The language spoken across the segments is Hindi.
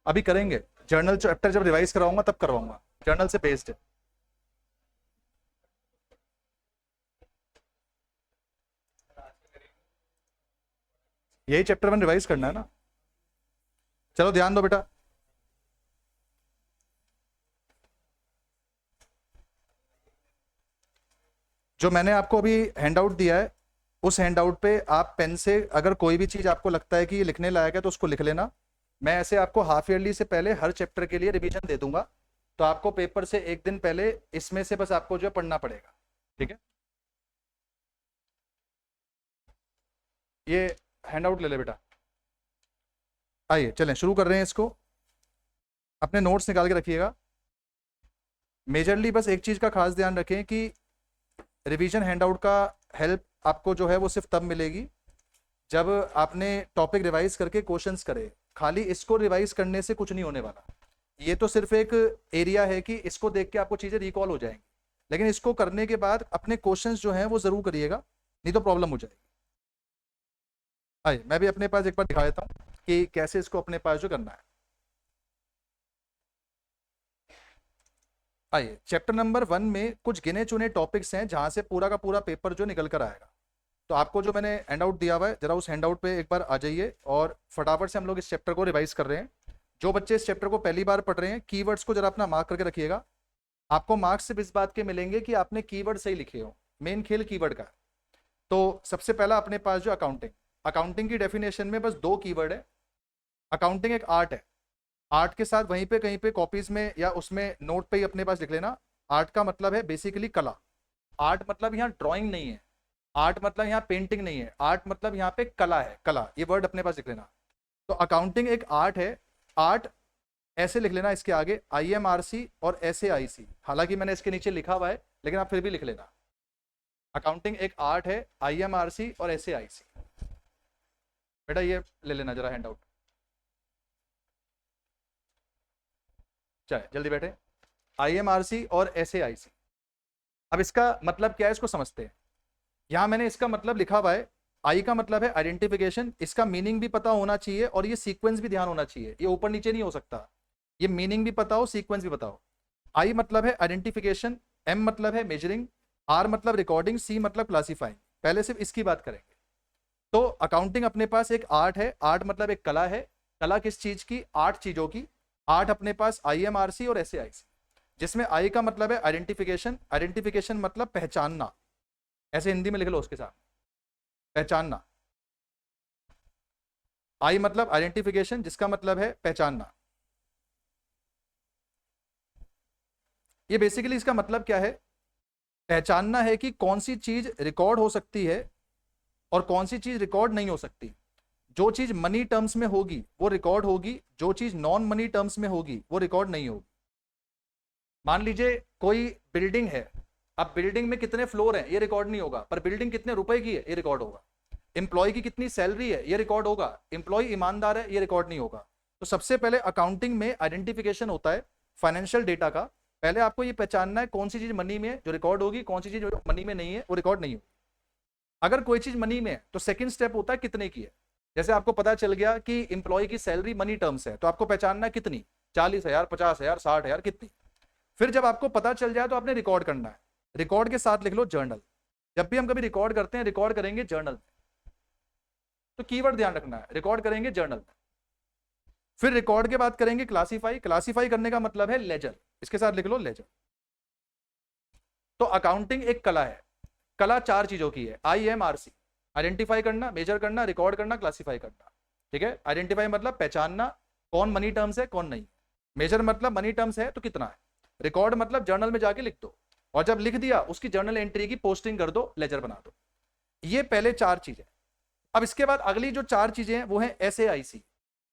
अभी करेंगे, जर्नल चैप्टर जब रिवाइज कराऊंगा तब करवाऊंगा, जर्नल से बेस्ड है। यही चैप्टर 1 रिवाइज करना है ना। चलो ध्यान दो बेटा। जो मैंने आपको अभी हैंड आउट दिया है, उस हैंड आउट पे आप पेन से अगर कोई भी चीज आपको लगता है कि ये लिखने लायक है तो उसको लिख लेना। मैं ऐसे आपको हाफ ईयरली से पहले हर चैप्टर के लिए रिवीजन दे दूंगा, तो आपको पेपर से एक दिन पहले इसमें से बस आपको जो है पढ़ना पड़ेगा। ठीक है, ये हैंड आउट ले ले बेटा। आइए चलें शुरू कर रहे हैं इसको। अपने नोट्स निकाल के रखिएगा। मेजरली बस एक चीज का खास ध्यान रखें कि रिवीजन हैंडआउट का हेल्प आपको जो है वो सिर्फ तब मिलेगी जब आपने टॉपिक रिवाइज करके क्वेश्चंस करे। खाली इसको रिवाइज करने से कुछ नहीं होने वाला। ये तो सिर्फ एक एरिया है कि इसको देख के आपको चीजें रिकॉल हो जाएंगी, लेकिन इसको करने के बाद अपने क्वेश्चंस जो हैं वो जरूर करिएगा, नहीं तो प्रॉब्लम हो जाएगी। आइए मैं भी अपने पास एक बार दिखा देता हूँ कि कैसे इसको अपने पास जो करना है। आइए चैप्टर नंबर 1 में कुछ गिने चुने टॉपिक्स हैं जहां से पूरा का पूरा पेपर जो निकल कर आएगा। तो आपको जो मैंने हैंड आउट दिया हुआ है, जरा उस हैंड आउट पे एक बार आ जाइए और फटाफट से हम लोग इस चैप्टर को रिवाइज कर रहे हैं। जो बच्चे इस चैप्टर को पहली बार पढ़ रहे हैं, कीवर्ड्स को जरा अपना मार्क करके रखिएगा। आपको मार्क्स सिर्फ इस बात के मिलेंगे कि आपने कीवर्ड सही लिखे हो। मेन खेल कीवर्ड का। तो सबसे पहला अपने पास जो अकाउंटिंग, अकाउंटिंग की डेफिनेशन में बस 2 कीवर्ड है। अकाउंटिंग एक आर्ट है। आर्ट के साथ वहीं पे कहीं पे कॉपीज में या उसमें नोट पे ही अपने पास लिख लेना। आर्ट का मतलब है बेसिकली कला। आर्ट मतलब यहाँ ड्राइंग नहीं है, आर्ट मतलब यहाँ पेंटिंग नहीं है, आर्ट मतलब यहाँ पे कला है, कला। ये वर्ड अपने पास लिख लेना। तो अकाउंटिंग एक आर्ट है। आर्ट ऐसे लिख लेना इसके आगे IMRC और SAIC। हालांकि मैंने इसके नीचे लिखा हुआ है लेकिन आप फिर भी लिख लेना। अकाउंटिंग एक आर्ट है, IMRC और SAIC। बेटा ये ले लेना जरा हैंड आउट। चले जल्दी बैठे। IMRC और SAIC। अब इसका मतलब क्या है इसको समझते हैं। यहां मैंने इसका मतलब लिखा हुआ है। आई का मतलब है आइडेंटिफिकेशन, इसका मीनिंग भी पता होना चाहिए और ये सीक्वेंस भी ध्यान होना चाहिए। ये ऊपर नीचे नहीं हो सकता। ये मीनिंग भी पता हो, सीक्वेंस भी पता हो। आई मतलब है आइडेंटिफिकेशन, M मतलब है मेजरिंग, R मतलब रिकॉर्डिंग, C मतलब क्लासीफाइंग। पहले सिर्फ इसकी बात करेंगे। तो अकाउंटिंग अपने पास एक आर्ट है। आर्ट मतलब एक कला है। कला किस चीज की? 8 चीजों की। आर्ट अपने पास IMRC और SAIC, जिसमें आई का मतलब है आइडेंटिफिकेशन। आइडेंटिफिकेशन मतलब पहचानना, ऐसे हिंदी में लिख लो उसके साथ, पहचानना। आई मतलब आइडेंटिफिकेशन, जिसका मतलब है पहचानना। ये बेसिकली इसका मतलब क्या है? पहचानना है कि कौन सी चीज रिकॉर्ड हो सकती है और कौन सी चीज रिकॉर्ड नहीं हो सकती। जो चीज मनी टर्म्स में होगी वो रिकॉर्ड होगी, जो चीज नॉन मनी टर्म्स में होगी वो रिकॉर्ड नहीं होगी। मान लीजिए कोई बिल्डिंग है। अब बिल्डिंग में कितने फ्लोर हैं ये रिकॉर्ड नहीं होगा, पर बिल्डिंग कितने रुपए की है ये रिकॉर्ड होगा। एम्प्लॉय की कितनी सैलरी है ये रिकॉर्ड होगा, एम्प्लॉय ईमानदार है ये रिकॉर्ड नहीं होगा। तो सबसे पहले अकाउंटिंग में आइडेंटिफिकेशन होता है फाइनेंशियल डेटा का। पहले आपको ये पहचानना है कौन सी चीज मनी में है जो रिकॉर्ड होगी, कौन सी चीज मनी में नहीं है वो रिकॉर्ड नहीं होगी। अगर कोई चीज मनी में है तो सेकंड स्टेप होता है कितने की है। जैसे आपको पता चल गया कि एम्प्लॉय की सैलरी मनी टर्म्स है, तो आपको पहचानना है कितनी, 40,000, 50,000, 60,000, कितनी। फिर जब आपको पता चल जाए तो आपने रिकॉर्ड करना है। रिकॉर्ड के साथ लिख लो जर्नल। जब भी हम कभी रिकॉर्ड करते हैं, रिकॉर्ड करेंगे जर्नल में। तो कीवर्ड ध्यान रखना है, रिकॉर्ड करेंगे जर्नल में। फिर रिकॉर्ड के बाद करेंगे क्लासीफाई। क्लासीफाई करने का मतलब है लेजर, इसके साथ लिख लो लेजर। तो अकाउंटिंग एक कला है। कला 4 चीजों की है। IMRC आइडेंटिफाई करना, मेजर करना, रिकॉर्ड करना, क्लासीफाई करना। ठीक है, आइडेंटिफाई मतलब पहचानना कौन मनी टर्म्स है कौन नहीं। मेजर मतलब मनी टर्म्स है तो कितना है। रिकॉर्ड मतलब जर्नल में जाके लिख दो, और जब लिख दिया उसकी जर्नल एंट्री की पोस्टिंग कर दो, लेजर बना दो। ये पहले 4 चीजें। अब इसके बाद अगली जो 4 चीजें हैं वो है SAIC।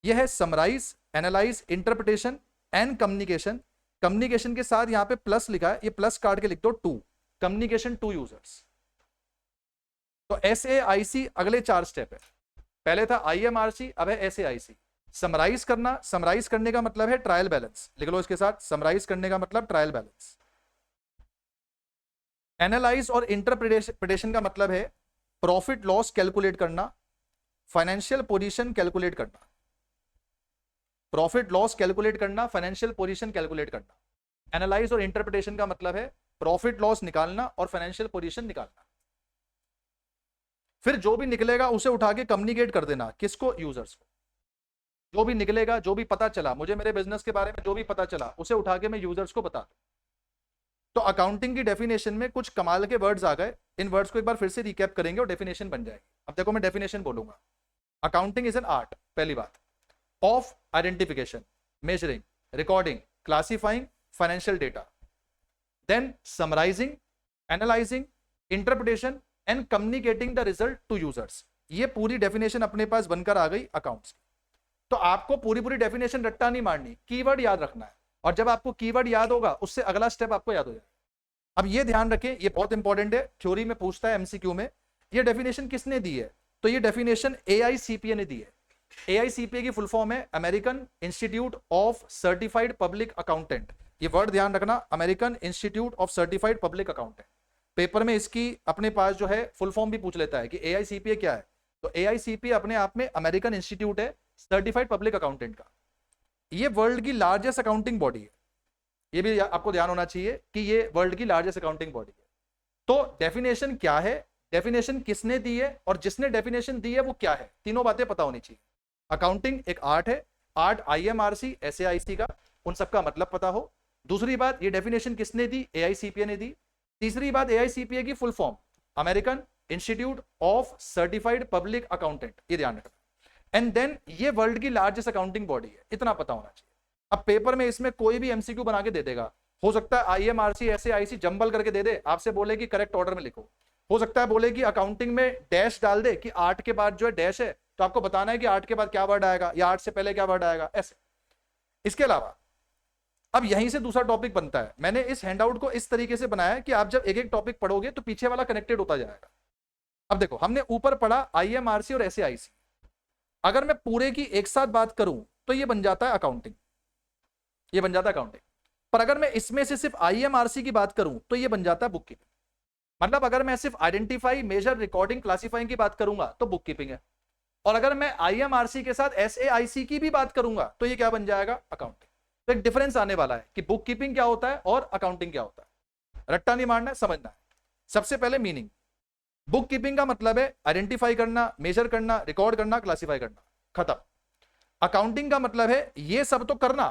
यह है summarize, analyze, interpretation and communication. Communication के साथ यहां पे प्लस लिखा है, ये प्लस काट के लिख दो 2, कम्युनिकेशन टू यूजर्स। तो SAIC अगले 4 स्टेप है। पहले था IMRC, अब है SAIC। समराइज करना, समराइज करने का मतलब है ट्रायल बैलेंस, लिख लो इसके साथ, समराइज करने का मतलब ट्रायल बैलेंस। एनालाइज और इंटरप्रिटेशन का मतलब है प्रॉफिट लॉस कैलकुलेट करना, फाइनेंशियल पोजीशन कैलकुलेट करना। प्रॉफिट लॉस कैलकुलेट करना, फाइनेंशियल पोजीशन कैलकुलेट करना। एनालाइज और इंटरप्रिटेशन का मतलब है प्रॉफिट लॉस निकालना और फाइनेंशियल पोजीशन निकालना। फिर जो भी निकलेगा उसे उठा के कम्युनिकेट कर देना, किसको? यूजर्स को। जो भी निकलेगा, जो भी पता चला मुझे, मेरे बिजनेस के बारे में जो भी पता चला, उसे उठा के मैं यूजर्स को बता दूं। तो अकाउंटिंग की डेफिनेशन में कुछ कमाल के वर्ड्स आ गए, इन वर्ड्स को एक बार फिर से रिकैप करेंगे और डेफिनेशन बन जाएगी। अब देखो मैं डेफिनेशन बोलूंगा। अकाउंटिंग इज एन आर्ट, पहली बात, of identification, measuring, recording, classifying financial data, then summarizing, analyzing, interpretation and communicating the result to users. ये पूरी डेफिनेशन अपने पास बनकर आ गई अकाउंट्स। तो आपको पूरी पूरी डेफिनेशन रट्टा नहीं मारनी, कीवर्ड याद रखना है, और जब आपको कीवर्ड याद होगा उससे अगला स्टेप आपको याद हो जाएगा। अब ये ध्यान रखें, ये बहुत इंपॉर्टेंट है, थ्योरी में पूछता है एमसीक्यू में। ये डेफिनेशन किसने दी है? तो ये डेफिनेशन AICPA ने दी है। AICPA की फुल फॉर्म है American institute of certified public accountant. ये वर्ड ध्यान रखना, American institute of certified public accountant. Paper में इसकी अपने पास जो है फुल फॉर्म भी पूछ लेता है कि AICPA क्या है। तो AICPA अपने आप में अमेरिकन इंस्टीट्यूट है सर्टिफाइड पब्लिक अकाउंटेंट का। ये वर्ल्ड की लार्जेस्ट अकाउंटिंग बॉडी है, ये भी आपको ध्यान होना चाहिए कि ये वर्ल्ड की लार्जेस्ट अकाउंटिंग बॉडी है। तो डेफिनेशन क्या है, डेफिनेशन किसने दी है, और जिसने डेफिनेशन दी है वो क्या है, तीनों बातें पता होनी चाहिए। अकाउंटिंग एक आर्ट है, आर्ट IMRC SAIC का, उन सबका मतलब पता हो। दूसरी बात, ये डेफिनेशन किसने दी? AICPA ने दी। तीसरी बात, AICPA की full form American institute of certified public accountant, ये ध्यान रखना। एंड देन ये वर्ल्ड की लार्जेस्ट अकाउंटिंग बॉडी है, इतना पता होना चाहिए। अब पेपर में इसमें कोई भी MCQ बना के दे देगा, हो सकता है IMRC SAIC जंबल करके दे दे, आपसे बोले कि करेक्ट ऑर्डर में लिखो। हो सकता है बोले कि अकाउंटिंग में डैश डाल दे कि आर्ट के बाद जो है डैश है, तो आपको बताना है कि आर्ट के बाद क्या वर्ड आएगा या आर्ट से पहले क्या वर्ड आएगा, ऐसे। इसके अलावा अब यहीं से दूसरा टॉपिक बनता है। मैंने इस हैंडआउट को इस तरीके से बनाया कि आप जब एक एक टॉपिक पढ़ोगे तो पीछे वाला कनेक्टेड होता जाएगा। अब देखो, हमने ऊपर पढ़ा IMRC और SAIC। अगर मैं पूरे की एक साथ बात करूं तो ये बन जाता है अकाउंटिंग, ये बन जाता है अकाउंटिंग। पर अगर मैं इसमें से सिर्फ IMRC की बात करूं तो ये बन जाता है बुक कीपिंग। मतलब अगर मैं सिर्फ आइडेंटिफाई, मेजर, रिकॉर्डिंग, क्लासिफाइंग की बात करूंगा तो बुक कीपिंग है, और अगर मैं IMRC के साथ SAIC की भी बात करूंगा तो ये क्या बन जाएगा? अकाउंटिंग। तो एक डिफरेंस आने वाला है कि बुक कीपिंग क्या होता है और अकाउंटिंग क्या होता है। रट्टा नहीं मारना है, समझना है। सबसे पहले मीनिंग, बुक कीपिंग का मतलब है आइडेंटिफाई करना, मेजर करना, रिकॉर्ड करना, क्लासिफाई करना, खत्म। अकाउंटिंग का मतलब है ये सब तो करना,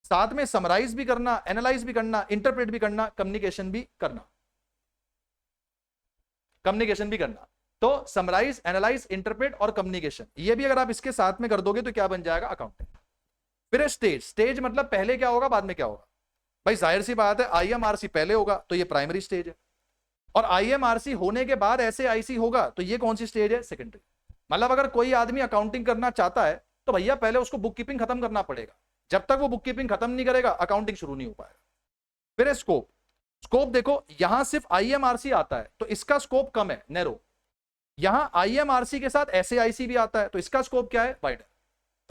साथ में समराइज भी करना, एनालाइज भी करना, इंटरप्रेट भी करना, कम्युनिकेशन भी करना, कम्युनिकेशन भी करना। तो समराइज, एनालाइज, इंटरप्रेट और कम्युनिकेशन, ये भी अगर आप इसके साथ में कर दोगे तो क्या बन जाएगा? अकाउंटिंग। फिर स्टेज, स्टेज मतलब पहले क्या होगा बाद में क्या होगा। भाई जाहिर सी बात है IMRC पहले होगा तो ये प्राइमरी स्टेज है, और IMRC होने के बाद SAIC होगा तो ये कौन सी स्टेज है? सेकेंडरी। मतलब अगर कोई आदमी अकाउंटिंग करना चाहता है तो भैया पहले उसको बुक कीपिंग खत्म करना पड़ेगा। जब तक वो बुक कीपिंग खत्म नहीं करेगा अकाउंटिंग शुरू नहीं हो पाएगा। फिर स्कोप, स्कोप देखो यहां सिर्फ IMRC आता है तो इसका स्कोप कम है, नैरो। यहां IMRC के साथ SAIC भी आता है तो इसका स्कोप क्या है? वाइडर।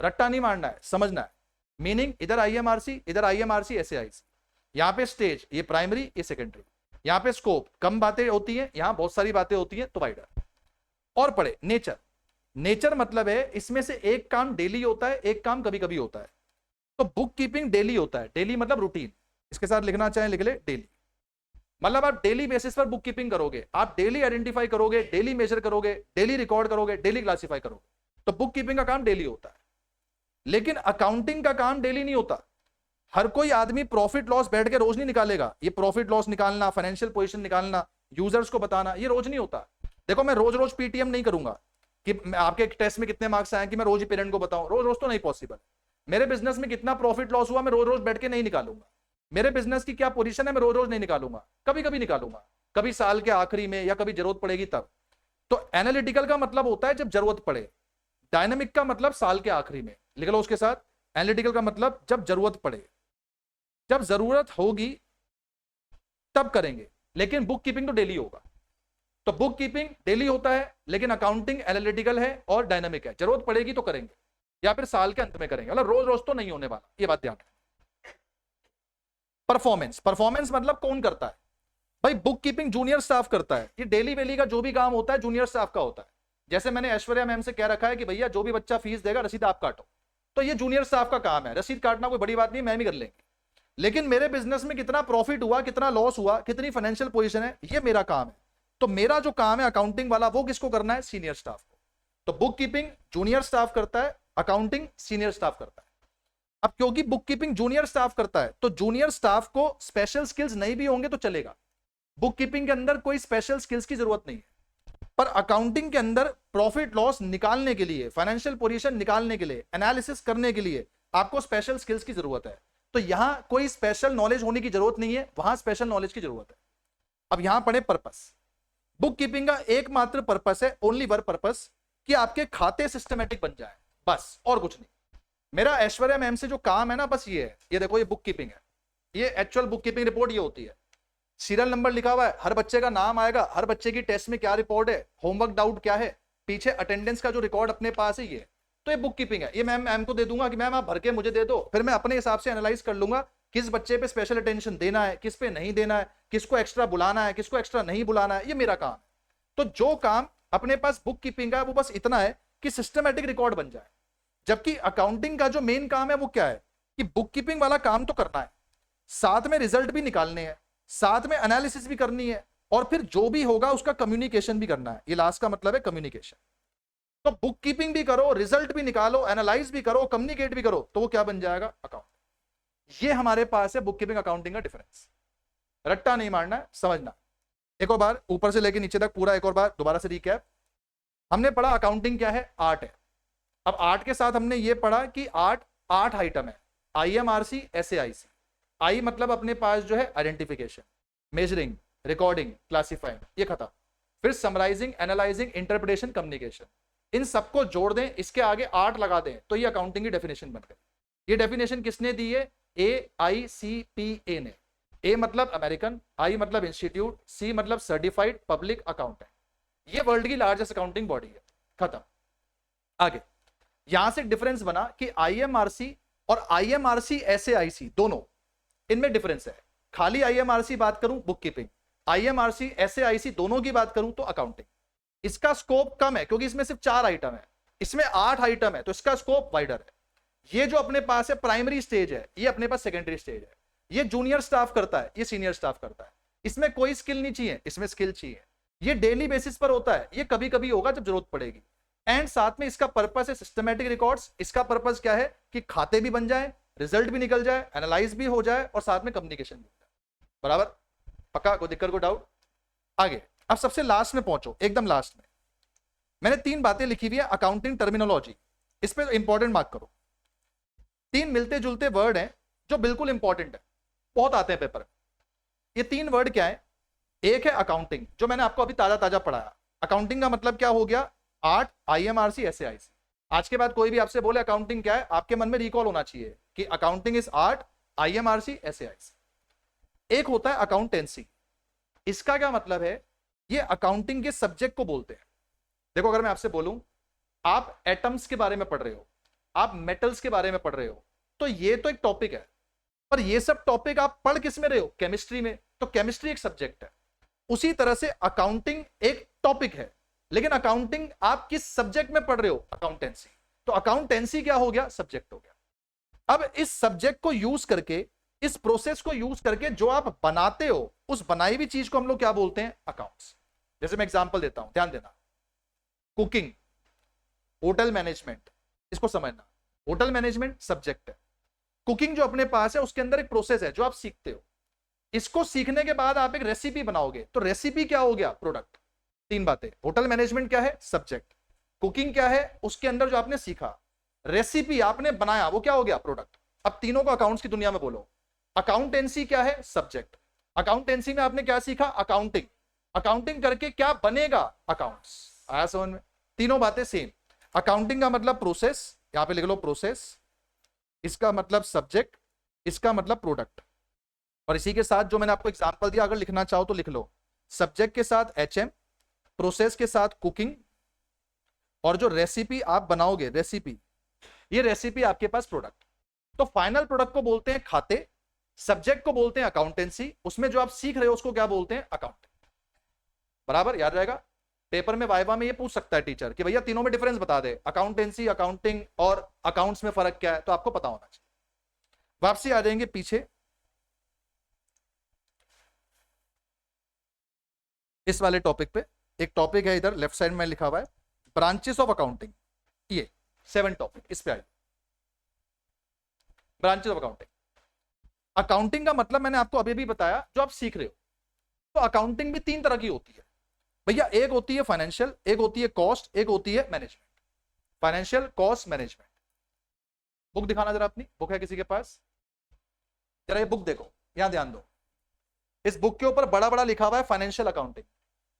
रट्टा नहीं मारना है, समझना है। मीनिंग, इधर IMRC SAIC, यहां पे स्टेज, ये प्राइमरी, ये सेकेंडरी। यहां पे स्कोप, कम बातें होती हैं, यहां बहुत सारी बातें होती हैं तो वाइडर। और पढ़े नेचर। नेचर मतलब है इसमें से एक काम डेली होता है, एक काम कभी कभी होता है। तो बुक कीपिंग डेली होता है, डेली मतलब रूटीन, इसके साथ लिखना चाहें लिख ले, डेली। मतलब आप डेली बेसिस पर बुक कीपिंग करोगे, आप डेली आइडेंटिफाई करोगे, डेली मेजर करोगे, डेली रिकॉर्ड करोगे, डेली क्लासिफाई करोगे, तो बुक कीपिंग का काम डेली होता है। लेकिन अकाउंटिंग का काम डेली नहीं होता। हर कोई आदमी प्रॉफिट लॉस बैठ के रोज नहीं निकालेगा। ये प्रॉफिट लॉस निकालना, फाइनेंशियल पोजीशन निकालना, यूजर्स को बताना, ये रोज नहीं होता। देखो मैं रोज रोज PTM नहीं करूंगा कि आपके टेस्ट में कितने मार्क्स आए कि मैं रोज ही पेरेंट को बताऊं, रोज रोज तो नहीं पॉसिबल। मेरे बिजनेस में कितना प्रॉफिट लॉस हुआ मैं रोज रोज बैठ के नहीं निकालूंगा। मेरे बिजनेस की क्या पोजीशन है मैं रोज रोज नहीं निकालूंगा, कभी कभी निकालूंगा, कभी साल के आखिरी में या कभी जरूरत पड़ेगी तब। तो एनालिटिकल का मतलब होता है जब जरूरत पड़े, डायनामिक का मतलब साल के आखिरी में, लिख लो उसके साथ। एनालिटिकल का मतलब जब जरूरत पड़े, जब जरूरत होगी तब करेंगे। लेकिन बुक कीपिंग तो डेली होगा। तो बुक कीपिंग डेली होता है, लेकिन अकाउंटिंग एनालिटिकल है और डायनामिक है। जरूरत पड़ेगी तो करेंगे या फिर साल के अंत में करेंगे, मतलब रोज रोज तो नहीं होने वाला, ये बात ध्यान रखें। परफॉर्मेंस, परफॉर्मेंस मतलब कौन करता है? भाई बुक कीपिंग जूनियर स्टाफ करता है। ये डेली वेली का जो भी काम होता है जूनियर स्टाफ का होता है। जैसे मैंने ऐश्वर्या मैम से कह रखा है कि भैया जो भी बच्चा फीस देगा रसीद आप काटो, तो ये जूनियर स्टाफ का काम है, रसीद काटना कोई बड़ी बात नहीं, मैं भी कर लेंगे। लेकिन मेरे बिजनेस में कितना प्रॉफिट हुआ, कितना लॉस हुआ, कितनी फाइनेंशियल पोजीशन है, ये मेरा काम है। तो मेरा जो काम है अकाउंटिंग वाला, वो किसको करना है? सीनियर स्टाफ को। तो बुक कीपिंग जूनियर स्टाफ करता है, अकाउंटिंग सीनियर स्टाफ करता है। अब क्योंकि बुक कीपिंग जूनियर स्टाफ करता है, तो जूनियर स्टाफ को स्पेशल स्किल्स नहीं भी होंगे तो चलेगा। बुक कीपिंग के अंदर कोई स्पेशल स्किल्स की जरूरत नहीं है, पर अकाउंटिंग के अंदर प्रॉफिट लॉस निकालने के लिए, फाइनेंशियल पोजीशन निकालने के लिए, एनालिसिस करने के लिए आपको स्पेशल स्किल्स की जरूरत है। तो यहां कोई स्पेशल नॉलेज होने की जरूरत नहीं है, वहां स्पेशल नॉलेज की जरूरत है। अब यहां पढ़े पर्पस। बुक कीपिंग का एकमात्र पर्पस है, ओनली वन पर्पस, कि आपके खाते सिस्टमेटिक बन जाए, बस, और कुछ नहीं। मेरा ऐश्वर्या मैम से जो काम है ना, बस ये है। ये देखो, ये बुक कीपिंग है, ये एक्चुअल बुक कीपिंग रिपोर्ट ये होती है। सीरियल नंबर लिखा हुआ है, हर बच्चे का नाम आएगा, हर बच्चे की टेस्ट में क्या रिपोर्ट है, होमवर्क डाउट क्या है, पीछे अटेंडेंस का जो रिकॉर्ड अपने पास है, ये तो ये बुक कीपिंग है। ये मैम को दे दूंगा कि मैम आप भर के मुझे दे दो, फिर मैं अपने हिसाब से एनालाइज कर लूंगा किस बच्चे पे स्पेशल अटेंशन देना है, किस पे नहीं देना है, किसको एक्स्ट्रा बुलाना है, किसको एक्स्ट्रा नहीं बुलाना है, ये मेरा काम है। तो जो काम अपने पास बुक कीपिंग का है वो बस इतना है कि सिस्टमेटिक रिकॉर्ड बन जाए। जबकि अकाउंटिंग का जो मेन काम है वो क्या है कि बुक कीपिंग वाला काम तो करना है, साथ में रिजल्ट भी निकालने हैं, साथ में एनालिसिस भी करनी है, और फिर जो भी होगा उसका कम्युनिकेशन भी करना है। ये लास्ट का मतलब है कम्युनिकेशन। तो बुक कीपिंग भी करो, रिजल्ट भी निकालो, एनालाइज भी करो, कम्युनिकेट भी करो, तो वो क्या बन जाएगा? अकाउंट। ये हमारे पास है बुक कीपिंग अकाउंटिंग का डिफरेंस। रट्टा नहीं मारना है, समझना। एक और बार ऊपर से लेकर नीचे तक पूरा एक और बार दोबारा से रिकैप। हमने पढ़ा अकाउंटिंग क्या है? आर्ट है। अब आर्ट के साथ हमने ये पढ़ा कि आर्ट 8 आइटम है, IMRC, SAIC। आई मतलब अपने पास जो है आइडेंटिफिकेशन, मेजरिंग, रिकॉर्डिंग, क्लासिफाइंग, ये खत्म। फिर समराइजिंग, एनालाइजिंग, इंटरप्रिटेशन, कम्युनिकेशन। इन सबको जोड़ दें, इसके आगे 8 लगा दें, तो ये अकाउंटिंग की डेफिनेशन बन गई। ये डेफिनेशन किसने दी है? AICPA ने। ए मतलब अमेरिकन, आई मतलब इंस्टीट्यूट, सी मतलब सर्टिफाइड पब्लिक अकाउंटेंट। ये वर्ल्ड की लार्जेस्ट अकाउंटिंग बॉडी है। खत्म। आगे यहां से डिफरेंस बना कि IMRC और IMRC SAIC दोनों, इनमें डिफरेंस है। खाली IMRC बात करूं बुक कीपिंग, IMRC SAIC दोनों की बात करूं तो अकाउंटिंग। इसका स्कोप कम है क्योंकि इसमें सिर्फ 4 आइटम है, इसमें 8 आइटम है, तो इसका स्कोप वाइडर है। ये जो अपने पास है प्राइमरी स्टेज है, ये अपने पास सेकेंडरी स्टेज है। ये जूनियर स्टाफ करता है, ये सीनियर स्टाफ करता है। इसमें कोई स्किल नहीं चाहिए, इसमें स्किल चाहिए। ये डेली बेसिस पर होता है, ये कभी कभी होगा जब जरूरत पड़ेगी। एंड साथ में इसका पर्पस है सिस्टमैटिक रिकॉर्ड्स। इसका पर्पस क्या है कि खाते भी बन जाए, रिजल्ट भी निकल जाए, एनालाइज भी हो जाए, और साथ में कम्युनिकेशन भी हो जाए। बराबर? पक्का? कोई दिक्कत, कोई डाउट? आगे अब सबसे लास्ट में पहुंचो, एकदम लास्ट में मैंने 3 बातें लिखी हुई है अकाउंटिंग टर्मिनोलॉजी, इस पे इंपॉर्टेंट मार्क करो। 3 मिलते जुलते वर्ड हैं जो बिल्कुल इंपॉर्टेंट है, बहुत आते हैं पेपर। ये 3 वर्ड क्या है? एक है अकाउंटिंग, जो मैंने आपको अभी ताजा ताजा पढ़ाया। अकाउंटिंग का मतलब क्या हो गया? Art, IMRC, SAIC। आज के बाद कोई भी आपसे बोले अकाउंटिंग क्या है, आपके मन में रिकॉल होना चाहिए कि accounting is art, IMRC, SAIC। एक होता है अकाउंटेंसी। इसका क्या मतलब है? ये अकाउंटिंग के सब्जेक्ट को बोलते हैं। देखो, अगर मैं आपसे बोलूं आप एटम्स के बारे में पढ़ रहे हो, आप मेटल्स के बारे में पढ़ रहे हो, तो ये तो एक टॉपिक है, पर ये सब टॉपिक आप पढ़ किस में रहे हो? केमिस्ट्री में। तो केमिस्ट्री एक सब्जेक्ट है। उसी तरह से अकाउंटिंग एक टॉपिक है, लेकिन अकाउंटिंग आप किस सब्जेक्ट में पढ़ रहे हो? अकाउंटेंसी। तो अकाउंटेंसी क्या हो गया? सब्जेक्ट हो गया। अब इस सब्जेक्ट को यूज करके, इस प्रोसेस को यूज करके जो आप बनाते हो, उस बनाई हुई चीज को हम लोग क्या बोलते हैं? अकाउंट्स। जैसे मैं एग्जांपल देता हूं, ध्यान देना। कुकिंग, होटल मैनेजमेंट, इसको समझना। होटल मैनेजमेंट सब्जेक्ट है, कुकिंग जो अपने पास है उसके अंदर एक प्रोसेस है जो आप सीखते हो। इसको सीखने के बाद आप एक रेसिपी बनाओगे, तो रेसिपी क्या हो गया? प्रोडक्ट। 3 बातें। होटल मैनेजमेंट क्या है? सब्जेक्ट। कुकिंग क्या है? उसके अंदर जो आपने सीखा। रेसिपी आपने बनाया, वो क्या हो गया? प्रोडक्ट। अब तीनों को अकाउंट्स की दुनिया में बोलो। अकाउंटेंसी क्या है? सब्जेक्ट। अकाउंटेंसी में आपने क्या सीखा? अकाउंटिंग। अकाउंटिंग करके क्या बनेगा? अकाउंट्स। आया समझ में? तीनों बातें सेम। अकाउंटिंग का मतलब प्रोसेस, यहां पे लिख लो प्रोसेस, इसका मतलब सब्जेक्ट, इसका मतलब प्रोडक्ट। और इसी के साथ जो मैंने आपको एग्जांपल दिया, अगर लिखना चाहो तो लिख लो। सब्जेक्ट के साथ HM, प्रोसेस के साथ कुकिंग, और जो रेसिपी आप बनाओगे, रेसिपी, ये रेसिपी आपके पास प्रोडक्ट। तो फाइनल प्रोडक्ट को बोलते हैं खाते, सब्जेक्ट को बोलते हैं अकाउंटेंसी, उसमें जो आप सीख रहे हो उसको क्या बोलते हैं? अकाउंटिंग। बराबर? याद रहेगा? पेपर में वाइवा में ये पूछ सकता है टीचर कि भैया तीनों में डिफरेंस बता दे, अकाउंटेंसी, अकाउंटिंग और अकाउंट्स में फर्क क्या है, तो आपको पता होना चाहिए। वापसी आ जाएंगे पीछे, इस वाले टॉपिक पे। एक टॉपिक है इधर लेफ्ट साइड में लिखा हुआ है, ब्रांचेस ऑफ अकाउंटिंग। ये 7 टॉपिक इस पे आए, ब्रांचेस ऑफ अकाउंटिंग। अकाउंटिंग का मतलब मैंने आपको अभी भी बताया, जो आप सीख रहे हो। तो अकाउंटिंग भी 3 तरह की होती है भैया, एक होती है फाइनेंशियल, एक होती है कॉस्ट, एक होती है management. Financial, cost, management. Book दिखाना जरा अपनी, बुक है किसी के पास? जरा ये बुक देखो, यहां ध्यान दो। इस बुक के ऊपर बड़ा बड़ा लिखा हुआ है फाइनेंशियल अकाउंटिंग।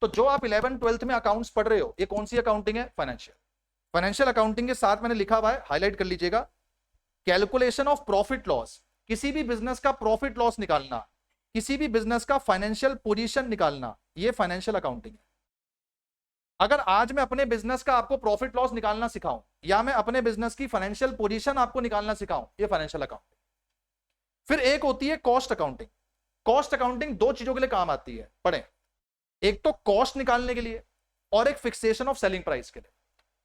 तो जो आप 11 12th में अकाउंट्स पढ़ रहे हो, ये कौन सी अकाउंटिंग है? फाइनेंशियल। फाइनेंशियल अकाउंटिंग के साथ मैंने लिखा हुआ है, हाईलाइट कर लीजिएगा, कैलकुलेशन ऑफ प्रॉफिट लॉस। किसी भी बिजनेस का प्रॉफिट लॉस निकालना, किसी भी बिजनेस का फाइनेंशियल पोजीशन निकालना, ये फाइनेंशियल अकाउंटिंग है। अगर आज मैं अपने बिजनेस का आपको प्रॉफिट लॉस निकालना सिखाऊं, या मैं अपने बिजनेस की फाइनेंशियल पोजीशन आपको निकालना सिखाऊं, ये फाइनेंशियल अकाउंटिंग। फिर एक होती है कॉस्ट अकाउंटिंग। कॉस्ट अकाउंटिंग 2 चीजों के लिए काम आती है, पढ़ें। एक तो कॉस्ट निकालने के लिए, और एक फिक्सेशन ऑफ सेलिंग प्राइस के लिए।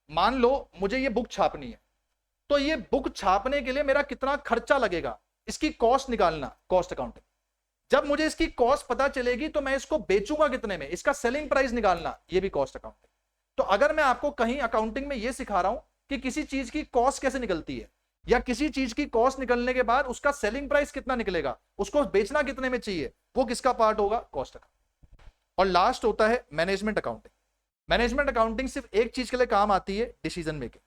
मान लो मुझे ये बुक छापनी है, तो ये बुक छापने के लिए मेरा कितना खर्चा लगेगा, इसकी कॉस्ट निकालना, कॉस्ट अकाउंटिंग। जब मुझे इसकी कॉस्ट पता चलेगी तो मैं इसको बेचूंगा कितने में, इसका सेलिंग प्राइस निकालना, ये भी कॉस्ट अकाउंटिंग। तो अगर मैं आपको कहीं अकाउंटिंग में ये सिखा रहा हूं कि किसी चीज की कॉस्ट कैसे निकलती है, या किसी चीज की कॉस्ट निकलने के बाद उसका सेलिंग प्राइस कितना निकलेगा, उसको बेचना कितने में चाहिए, वो किसका पार्ट होगा? Cost accounting. और लास्ट होता है मैनेजमेंट अकाउंटिंग। मैनेजमेंट अकाउंटिंग सिर्फ एक चीज के लिए काम आती है, डिसीजन मेकिंग।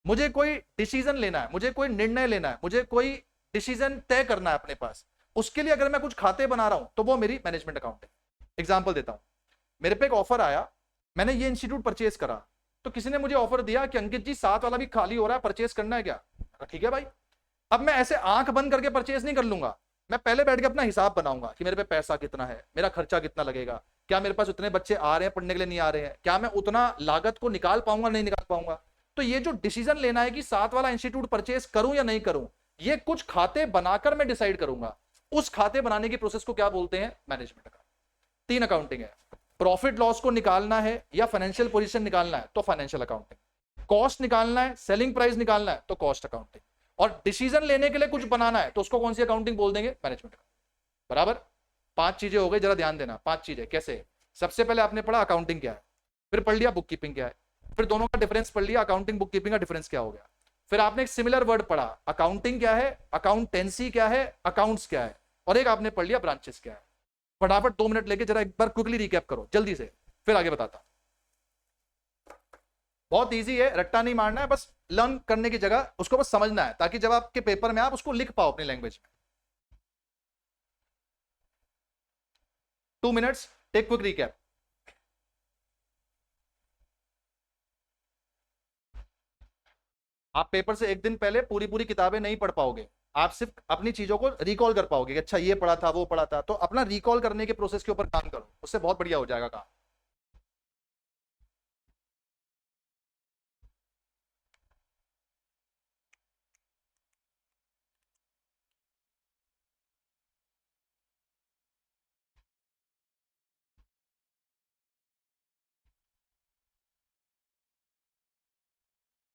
मुझे कोई डिसीजन लेना है, मुझे कोई निर्णय लेना है, मुझे कोई डिसीजन तय करना है अपने पास, उसके लिए अगर मैं कुछ खाते बना रहा हूं तो वो मेरी मैनेजमेंट अकाउंटिंग। एग्जांपल देता हूं, मेरे पे एक ऑफर आया, मैंने ये इंस्टीट्यूट परचेज करा, तो किसी ने मुझे ऑफर दिया कि अंकित जी 7 वाला भी खाली हो रहा है, परचेज करना है क्या? ठीक है भाई। अब मैं ऐसे आंख बंद करके परचेज नहीं कर लूंगा, मैं पहले बैठ के अपना हिसाब बनाऊंगा कि मेरे पे पैसा कितना है, मेरा खर्चा कितना लगेगा, क्या मेरे पास उतने बच्चे आ रहे हैं पढ़ने के लिए, नहीं आ रहे हैं, क्या मैं उतना लागत को निकाल पाऊंगा, नहीं निकाल पाऊंगा। तो ये जो डिसीजन लेना है कि 7 वाला इंस्टीट्यूट परचेज करूं या नहीं करूं, ये कुछ खाते बनाकर मैं डिसाइड करूंगा। उस खाते बनाने की प्रोसेस को क्या बोलते हैं? मैनेजमेंट का। 3 अकाउंटिंग है, प्रॉफिट लॉस को निकालना है या फाइनेंशियल पोजीशन निकालना है तो फाइनेंशियल अकाउंटिंग, कॉस्ट निकालना है, सेलिंग प्राइस निकालना है तो कॉस्ट अकाउंटिंग, और डिसीजन लेने के लिए कुछ बनाना है तो उसको कौन सी अकाउंटिंग बोल देंगे? मैनेजमेंट। बराबर? 5 चीजें हो गई, जरा ध्यान देना। 5 चीजें कैसे? सबसे पहले आपने पढ़ा अकाउंटिंग क्या है, फिर पढ़ लिया बुक कीपिंग क्या है, फिर दोनों का डिफरेंस पढ़ लिया, अकाउंटिंग बुक कीपिंग का डिफरेंस क्या हो गया, फिर आपने एक सिमिलर वर्ड पढ़ा, अकाउंटिंग क्या है, अकाउंटेंसी क्या है, अकाउंट्स क्या है, और एक आपने पढ़ लिया ब्रांचेस क्या है। फटाफट 2 मिनट लेके जरा एक बार क्विकली रिकैप करो जल्दी से, फिर आगे बताता हूं। बहुत इजी है, रट्टा नहीं मारना है, बस लर्न करने की जगह उसको बस समझना है, ताकि जब आपके पेपर में आप उसको लिख पाओ अपनी लैंग्वेज में। 2 मिनट्स, टेक क्विक रिकैप। आप पेपर से एक दिन पहले पूरी पूरी किताबें नहीं पढ़ पाओगे, आप सिर्फ अपनी चीजों को रिकॉल कर पाओगे कि अच्छा ये पढ़ा था, वो पढ़ा था। तो अपना रिकॉल करने के प्रोसेस के ऊपर काम करो, उससे बहुत बढ़िया हो जाएगा काम।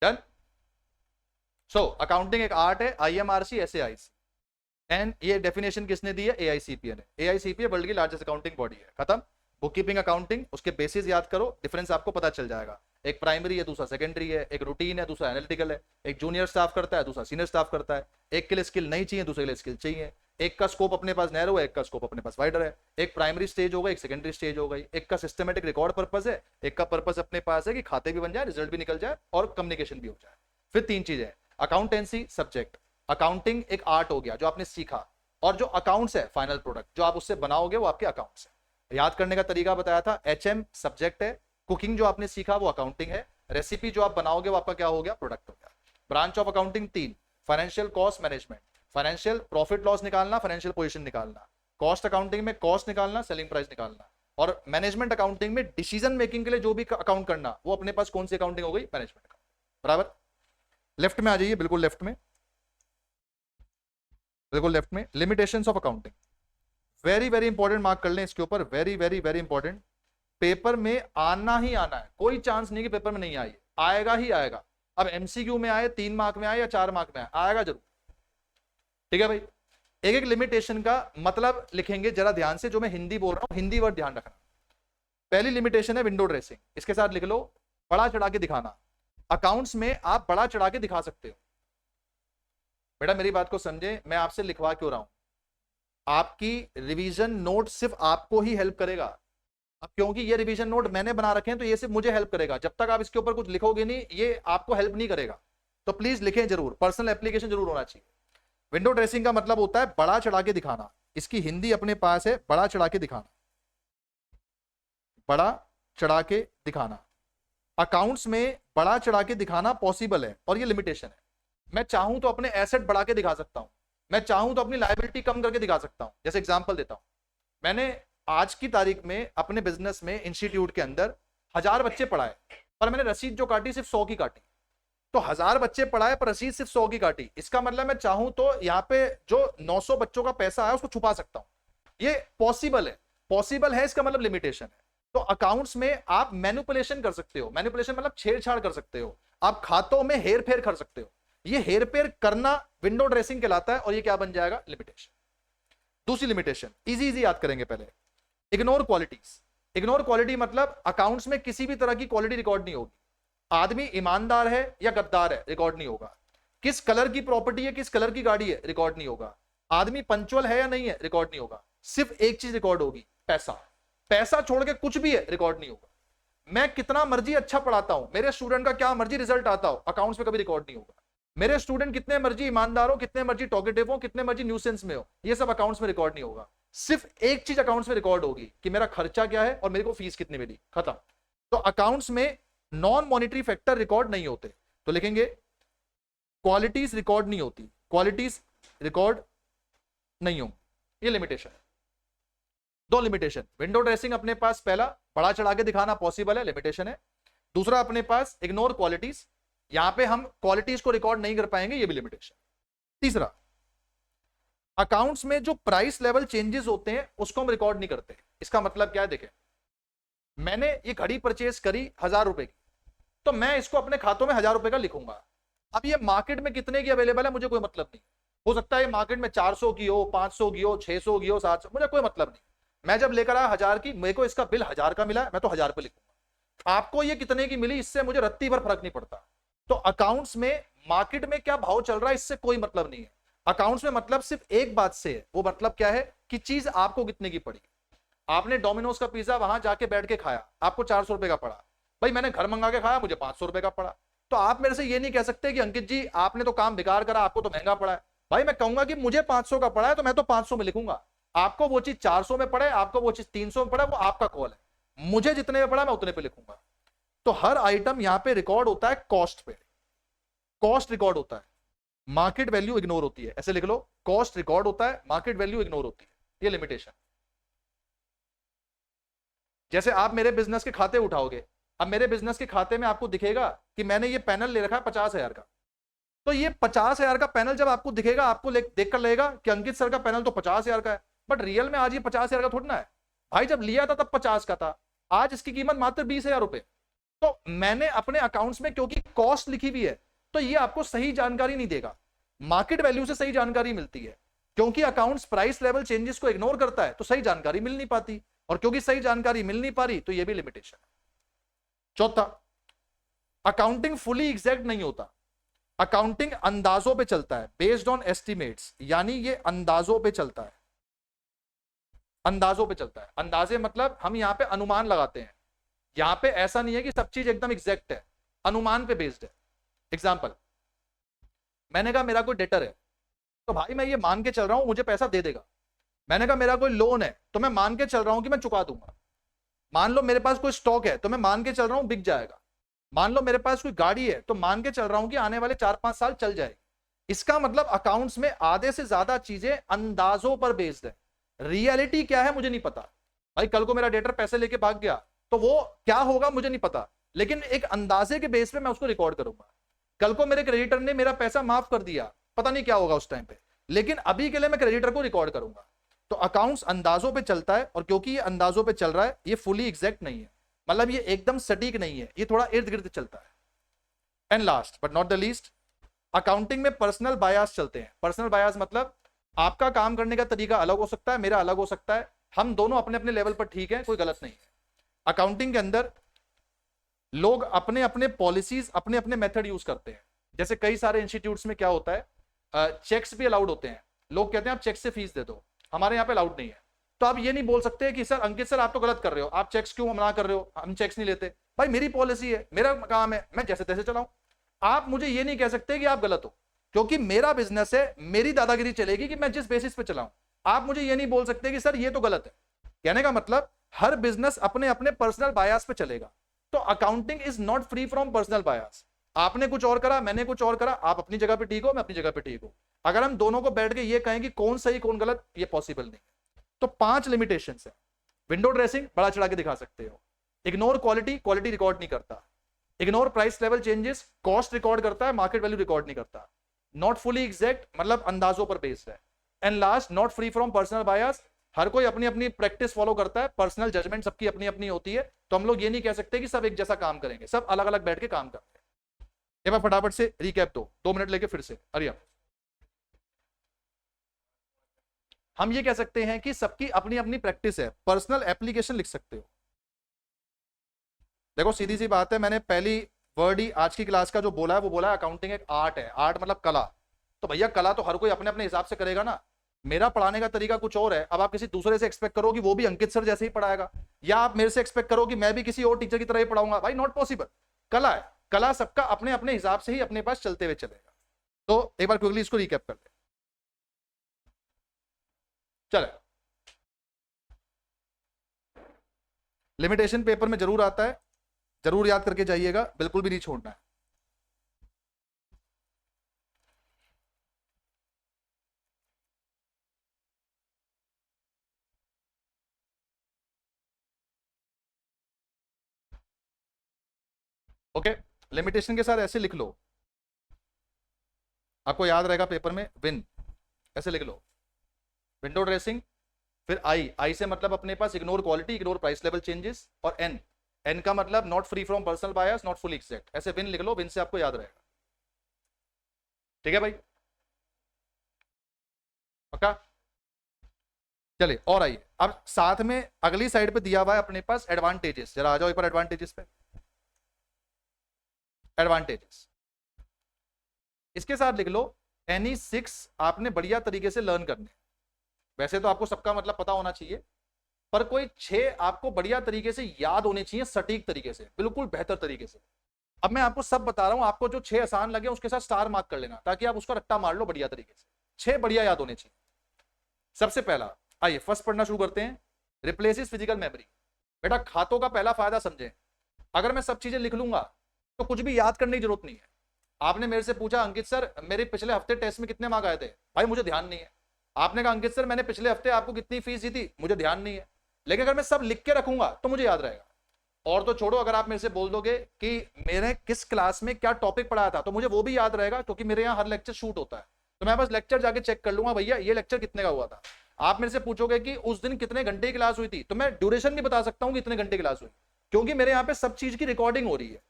डन। सो अकाउंटिंग एक आर्ट है, IMRC SAIC, एंड ये डेफिनेशन किसने दी है? AICPA ने। AICPA वर्ल्ड की लार्जेस्ट अकाउंटिंग बॉडी है। खत्म। बुक कीपिंग अकाउंटिंग, उसके बेसिस याद करो, डिफरेंस आपको पता चल जाएगा। एक प्राइमरी है, दूसरा सेकेंडरी है, एक रूटीन है, दूसरा एनालिटिकल है, एक जूनियर स्टाफ करता है, दूसरा सीनियर स्टाफ करता है, एक के लिए स्किल नहीं चाहिए, दूसरे के लिए स्किल चाहिए, एक का स्कोप अपने पास नैरो है, एक का स्कोप अपने पास वाइडर है, एक प्राइमरी स्टेज हो गई, एक सेकेंडरी स्टेज हो गई, एक का सिस्टमेटिक रिकॉर्ड पर्पज है, एक का पर्पज अपने पास है कि खाते भी बन जाए, रिजल्ट भी निकल जाए और कम्युनिकेशन भी हो जाए। फिर 3 चीजें, अकाउंटेंसी सब्जेक्ट, अकाउंटिंग एक आर्ट हो गया जो आपने सीखा, और जो अकाउंट्स है फाइनल प्रोडक्ट जो आप उससे बनाओगे वो आपके अकाउंट्स है। याद करने का तरीका बताया था, HM सब्जेक्ट है, कुकिंग जो आपने सीखा वो अकाउंटिंग है, रेसिपी जो आप बनाओगे वो आपका क्या हो गया? प्रोडक्ट हो गया। Branch of accounting 3, financial cost management, financial profit loss निकालना, फाइनेंशियल पोजीशन निकालना, कॉस्ट अकाउंटिंग में कॉस्ट निकालना, सेलिंग प्राइस निकालना, और मैनेजमेंट अकाउंटिंग में डिसीजन मेकिंग के लिए जो भी अकाउंट करना, वो अपने पास कौन सी अकाउंटिंग हो गई? Management account. बराबर? लेफ्ट में आ जाइए, बिल्कुल लेफ्ट में, बिल्कुल लेफ्ट में, limitations of accounting. Very very important, mark कर लें इसके ऊपर, very very very important. Paper में आना ही आना है, कोई चांस नहीं कि पेपर में नहीं आई, आएगा ही आएगा। अब एमसीक्यू में आए, 3 मार्क में आए या 4 मार्क में आए, आएगा जरूर। ठीक है भाई, एक एक लिमिटेशन का मतलब लिखेंगे जरा ध्यान से, जो मैं हिंदी बोल रहा हूं हिंदी वर्ड ध्यान रखना। पहली लिमिटेशन है विंडो ड्रेसिंग, इसके साथ लिख लो बड़ा चढ़ा के दिखाना। अकाउंट्स में आप बड़ा चढ़ा के दिखा सकते हो। बेटा मेरी बात को समझे, मैं आपसे लिखवा क्यों रहा हूं, आपकी रिवीजन नोट सिर्फ आपको ही हेल्प करेगा। अब क्योंकि ये रिवीजन नोट मैंने बना रखे हैं तो ये सिर्फ मुझे हेल्प करेगा, जब तक आप इसके ऊपर कुछ लिखोगे नहीं ये आपको हेल्प नहीं करेगा। तो प्लीज लिखें जरूर, पर्सनल एप्लीकेशन जरूर होना चाहिए। विंडो ड्रेसिंग का मतलब होता है बड़ा चढ़ा के दिखाना, इसकी हिंदी अपने पास है बड़ा चढ़ा के दिखाना, बड़ा चढ़ा के दिखाना। अकाउंट्स में बड़ा चढ़ा के दिखाना पॉसिबल है और ये लिमिटेशन है। मैं चाहूं तो अपने एसेट बढ़ा के दिखा सकता हूं, मैं चाहूं तो अपनी लायबिलिटी कम करके दिखा सकता हूं। जैसे एग्जांपल देता हूं, मैंने आज की तारीख में अपने बिजनेस में इंस्टीट्यूट के अंदर 1000 बच्चे पढ़ाए और मैंने रसीद जो काटी सिर्फ 100 की काटी। तो 1000 बच्चे पढ़ाए पर रसीद सिर्फ 100 की काटी, इसका मतलब मैं चाहूं तो यहाँ पे जो 900 बच्चों का पैसा है उसको छुपा सकता हूं। ये पॉसिबल है, पॉसिबल है इसका मतलब लिमिटेशन है। तो अकाउंट्स में आप मैनिपुलेशन कर सकते हो, मैनिपुलेशन मतलब छेड़छाड़ कर सकते हो, आप खातों में हेर फेर कर सकते हो। ये हेर फेर करना विंडो ड्रेसिंग कहलाता है और ये क्या बन जाएगा, लिमिटेशन। दूसरी लिमिटेशन इजी इजी याद करेंगे पहले, इग्नोर क्वालिटीज। इग्नोर क्वालिटी मतलब अकाउंट्स में किसी भी तरह की क्वालिटी रिकॉर्ड नहीं होगी। आदमी ईमानदार है या गद्दार है, रिकॉर्ड नहीं होगा। किस कलर की प्रॉपर्टी है, किस कलर की गाड़ी है, रिकॉर्ड नहीं होगा। आदमी पंचुअल है या नहीं है, रिकॉर्ड नहीं होगा। सिर्फ एक चीज रिकॉर्ड होगी, पैसा। पैसा छोड़ के कुछ भी है रिकॉर्ड नहीं होगा। मैं कितना मर्जी अच्छा पढ़ाता हूं, मेरे स्टूडेंट का क्या मर्जी रिजल्ट आता हो, अकाउंट्स में कभी रिकॉर्ड नहीं होगा। मेरे स्टूडेंट कितने मर्जी ईमानदार हो, कितने मर्जी टॉकेटिव हो, कितने मर्जी न्यूसेंस में हो, ये सब अकाउंट्स में रिकॉर्ड नहीं होगा। सिर्फ एक चीज अकाउंट्स में रिकॉर्ड होगी कि मेरा खर्चा क्या है और मेरे को फीस कितनी मिली, खत्म। तो अकाउंट्स में नॉन मॉनिटरी फैक्टर रिकॉर्ड नहीं होते, तो लिखेंगे क्वालिटीज रिकॉर्ड नहीं होती, क्वालिटीज रिकॉर्ड नहीं हो, ये लिमिटेशन है। दो लिमिटेशन, विंडो ड्रेसिंग अपने पास पहला बड़ा चढ़ा के दिखाना पॉसिबल है, लिमिटेशन है। दूसरा अपने पास इग्नोर क्वालिटीज, यहां पे हम क्वालिटीज को रिकॉर्ड नहीं कर पाएंगे, ये भी लिमिटेशन। तीसरा, अकाउंट्स में जो प्राइस लेवल चेंजेस होते हैं उसको हम रिकॉर्ड नहीं करते। इसका मतलब क्या है, देखें मैंने ये घड़ी परचेज करी 1000 रुपए की, तो मैं इसको अपने खातों में 1000 रुपए का लिखूंगा। अब ये मार्केट में कितने की अवेलेबल है मुझे कोई मतलब नहीं, हो सकता है मार्केट में 400 की हो, 500 की हो, 600 की हो, 700, मुझे कोई मतलब नहीं। मैं जब लेकर आया 1000 की, मेरे को इसका बिल 1000 का मिला, मैं तो 1000 पे लिखूंगा। आपको ये कितने की मिली इससे मुझे रत्ती भर फर्क नहीं पड़ता। तो अकाउंट्स में मार्केट में क्या भाव चल रहा है इससे कोई मतलब नहीं है। अकाउंट्स में मतलब सिर्फ एक बात से है, वो मतलब क्या है कि चीज आपको कितने की पड़ी। आपने डोमिनोज का पिज्जा वहां जाके बैठ के खाया, आपको 400 रुपए का पड़ा। भाई मैंने घर मंगा के खाया, मुझे 500 रुपए का पड़ा। तो आप मेरे से ये नहीं कह सकते कि अंकित जी आपने तो काम बेकार करा, आपको तो महंगा पड़ा है। भाई मैं कहूंगा कि मुझे 500 का पड़ा है तो मैं तो 500 में लिखूंगा। आपको वो चीज 400 में पड़े, आपको वो चीज 300 में पड़े, वो आपका कॉल है। मुझे जितने में पड़ा मैं उतने पे लिखूंगा। तो हर आइटम यहां पे रिकॉर्ड होता है कॉस्ट पे, कॉस्ट रिकॉर्ड होता है, मार्केट वैल्यू इग्नोर होती है। ऐसे लिख लो, कॉस्ट रिकॉर्ड होता है, मार्केट वैल्यू इग्नोर होती है, ये लिमिटेशन। जैसे आप मेरे बिजनेस के खाते उठाओगे, अब मेरे बिजनेस के खाते में आपको दिखेगा कि मैंने ये पैनल ले रखा है 50,000 का, तो ये 50,000 का पैनल जब आपको दिखेगा, आपको देखकर लगेगा कि अंकित सर का पैनल तो 50,000 का है, बट रियल में आज ये 50,000 का थोड़ा ना है। भाई जब लिया था तब 50 का था, आज इसकी कीमत मात्र 20,000 रुपए। तो मैंने अपने अकाउंट्स में क्योंकि कॉस्ट लिखी हुई है, तो ये आपको सही जानकारी नहीं देगा। मार्केट वैल्यू से सही जानकारी मिलती है, क्योंकि अकाउंट्स प्राइस लेवल चेंजेस को इग्नोर करता है तो सही जानकारी मिल नहीं पाती, और क्योंकि सही जानकारी मिल नहीं पा रही तो ये भी लिमिटेशन है। चौथा, अकाउंटिंग फुली एग्जैक्ट नहीं होता, अकाउंटिंग अंदाजों पे चलता है, बेस्ड ऑन एस्टिमेट्स, यानी ये अंदाजों पे चलता है, अंदाजों पे चलता है। अंदाजे मतलब हम यहां पे अनुमान लगाते हैं, यहां पे ऐसा नहीं है कि सब चीज एकदम एग्जैक्ट है, अनुमान पे बेस्ड है। एग्जाम्पल, मैंने कहा मेरा कोई डेटर है, तो भाई मैं ये मान के चल रहा हूं मुझे पैसा दे देगा। मैंने कहा मेरा कोई लोन है, तो मैं मान के चल रहा हूं कि मैं चुका दूंगा। मान लो मेरे पास कोई स्टॉक है, तो मैं मान के चल रहा हूं बिक जाएगा। मान लो मेरे पास कोई गाड़ी है, तो मान के चल रहा हूं कि आने वाले 4-5 साल चल जाएगी। इसका मतलब अकाउंट्स में आधे से ज्यादा चीजें अंदाजों पर बेस्ड है, रियलिटी क्या है मुझे नहीं पता। भाई कल को मेरा डेटर पैसे लेके भाग गया तो वो क्या होगा मुझे नहीं पता, लेकिन एक अंदाजे के बेस पे मैं उसको रिकॉर्ड करूंगा। कल को मेरे क्रेडिटर ने मेरा पैसा माफ कर दिया, पता नहीं क्या होगा उस टाइम पे, लेकिन अभी के लिए मैं क्रेडिटर को रिकॉर्ड करूंगा। तो अकाउंट्स अंदाजों पे चलता है, और क्योंकि ये अंदाजों पे चल रहा है, ये फुली एग्जैक्ट नहीं है, मतलब ये एकदम सटीक नहीं है, ये थोड़ा इर्द गिर्द चलता है। And last but not the least, accounting में पर्सनल बायास चलते हैं। पर्सनल बायास मतलब आपका काम करने का तरीका अलग हो सकता है, मेरा अलग हो सकता है, हम दोनों अपने अपने लेवल पर ठीक है, कोई गलत नहीं है। अकाउंटिंग के अंदर लोग अपने अपने पॉलिसीज, अपने अपने मेथड यूज करते हैं। जैसे कई सारे इंस्टीट्यूट्स में क्या होता है, चेक्स भी अलाउड होते हैं। लोग कहते हैं आप चेक से फीस दे दो, हमारे यहाँ पे अलाउड नहीं है। तो आप ये नहीं बोल सकते कि सर अंकित सर आप तो गलत कर रहे हो, आप चेक्स क्यों मना कर रहे हो, हम चेक्स नहीं लेते। भाई मेरी पॉलिसी है, मेरा काम है, मैं जैसे तैसे चलाऊं। आप मुझे ये नहीं कह सकते कि आप गलत हो, क्योंकि मेरा बिजनेस है, मेरी दादागिरी चलेगी कि मैं जिस बेसिस पे चलाऊं। आप मुझे ये नहीं बोल सकते कि सर ये तो गलत है। कहने का मतलब हर बिजनेस अपने अपने पर्सनल बायास पे चलेगा। तो accounting is not free from personal bias. आपने कुछ और करा, मैंने कुछ और करा, आप अपनी जगह पे ठीक हो, मैं अपनी जगह पे ठीक हूं। अगर हम दोनों को बैठ के ये कहें कि कौन सही कौन गलत, ये पॉसिबल नहीं है। तो 5 लिमिटेशंस है। विंडो ड्रेसिंग बड़ा चढ़ा के दिखा सकते हो, इग्नोर क्वालिटी, क्वालिटी रिकॉर्ड नहीं करता, ignore price level changes, cost record करता है, मार्केट वैल्यू रिकॉर्ड नहीं करता, नॉट फुली एग्जैक्ट मतलब अंदाजों पर बेस्ड है, and last not free from personal bias. हर कोई अपनी अपनी प्रैक्टिस फॉलो करता है, पर्सनल जजमेंट सबकी अपनी अपनी होती है। तो हम लोग ये नहीं कह सकते कि सब एक जैसा काम करेंगे, सब अलग अलग बैठ के काम करते हैं। ये मैं फटाफट से रिकैप दो 2 मिनट लेके फिर से अरिया। हम ये कह सकते हैं कि सबकी अपनी अपनी प्रैक्टिस है, पर्सनल एप्लीकेशन लिख सकते हो। देखो सीधी सी बात है, मैंने पहली वर्ड ही आज की क्लास का जो बोला है वो बोला है अकाउंटिंग एक आर्ट है। आर्ट मतलब कला। तो भैया कला तो हर कोई अपने अपने हिसाब से करेगा ना। मेरा पढ़ाने का तरीका कुछ और है, अब आप किसी दूसरे से एक्सपेक्ट करो कि वो भी अंकित सर जैसे ही पढ़ाएगा, या आप मेरे से एक्सपेक्ट करो कि मैं भी किसी और टीचर की तरह ही पढ़ाऊंगा, भाई नॉट पॉसिबल। कला है, कला सबका अपने अपने हिसाब से ही अपने पास चलते हुए चलेगा। तो एक बार क्विकली इसको रिकैप कर ले। चले, लिमिटेशन पेपर में जरूर आता है, जरूर याद करके जाइएगा, बिल्कुल भी नहीं छोड़ना है। ओके, लिमिटेशन के साथ ऐसे लिख लो, आपको याद रहेगा पेपर में। विन ऐसे लिख लो, विंडो ड्रेसिंग, फिर आई, आई से मतलब अपने पास ignore quality, ignore price level changes, और एन, एन का मतलब not free from personal bias, not fully exact. ऐसे विन लिख लो, विन से आपको याद रहेगा। ठीक है भाई, पक्का। चलिए और आइए, अब साथ में अगली साइड पे दिया हुआ है अपने पास एडवांटेजेस। जरा आ जाओ एक बार एडवांटेजेस पे। एडवांटेजेस इसके साथ लिख लो, एनी 6 आपने बढ़िया तरीके से लर्न करने। वैसे तो आपको सबका मतलब पता होना चाहिए, पर कोई 6 आपको बढ़िया तरीके से याद होने चाहिए, सटीक तरीके से, बिल्कुल बेहतर तरीके से। अब मैं आपको सब बता रहा हूं, आपको जो 6 आसान लगे उसके साथ स्टार मार्क कर लेना, ताकि आप उसका रट्टा मार लो बढ़िया तरीके से। 6 बढ़िया याद होने चाहिए। सबसे पहला, आइए फर्स्ट पढ़ना शुरू करते हैं, रिप्लेसिस फिजिकल मेमोरी। बेटा खातों का पहला फायदा समझें, अगर मैं सब चीजें लिख लूंगा तो कुछ भी याद करने की जरूरत नहीं है। आपने मेरे से पूछा अंकित सर मेरे पिछले हफ्ते टेस्ट में कितने मार्क आए थे, भाई मुझे ध्यान नहीं है। आपने कहा अंकित सर मैंने पिछले हफ्ते आपको कितनी फीस दी थी, मुझे ध्यान नहीं है। लेकिन अगर मैं सब लिख के रखूंगा तो मुझे याद रहेगा। और तो छोड़ो, अगर आप मेरे से बोल दोगे कि मैंने किस क्लास में क्या टॉपिक पढ़ाया था, तो मुझे वो भी याद रहेगा, क्योंकि मेरे यहाँ हर लेक्चर शूट होता है। तो मैं बस लेक्चर जाके चेक कर लूंगा, भैया ये लेक्चर कितने का हुआ था। आप मेरे से पूछोगे कि उस दिन कितने घंटे की क्लास हुई थी, तो मैं ड्यूरेशन नहीं बता सकता हूँ कि इतने घंटे की क्लास हुई, क्योंकि मेरे यहाँ पे सब चीज की रिकॉर्डिंग हो रही है।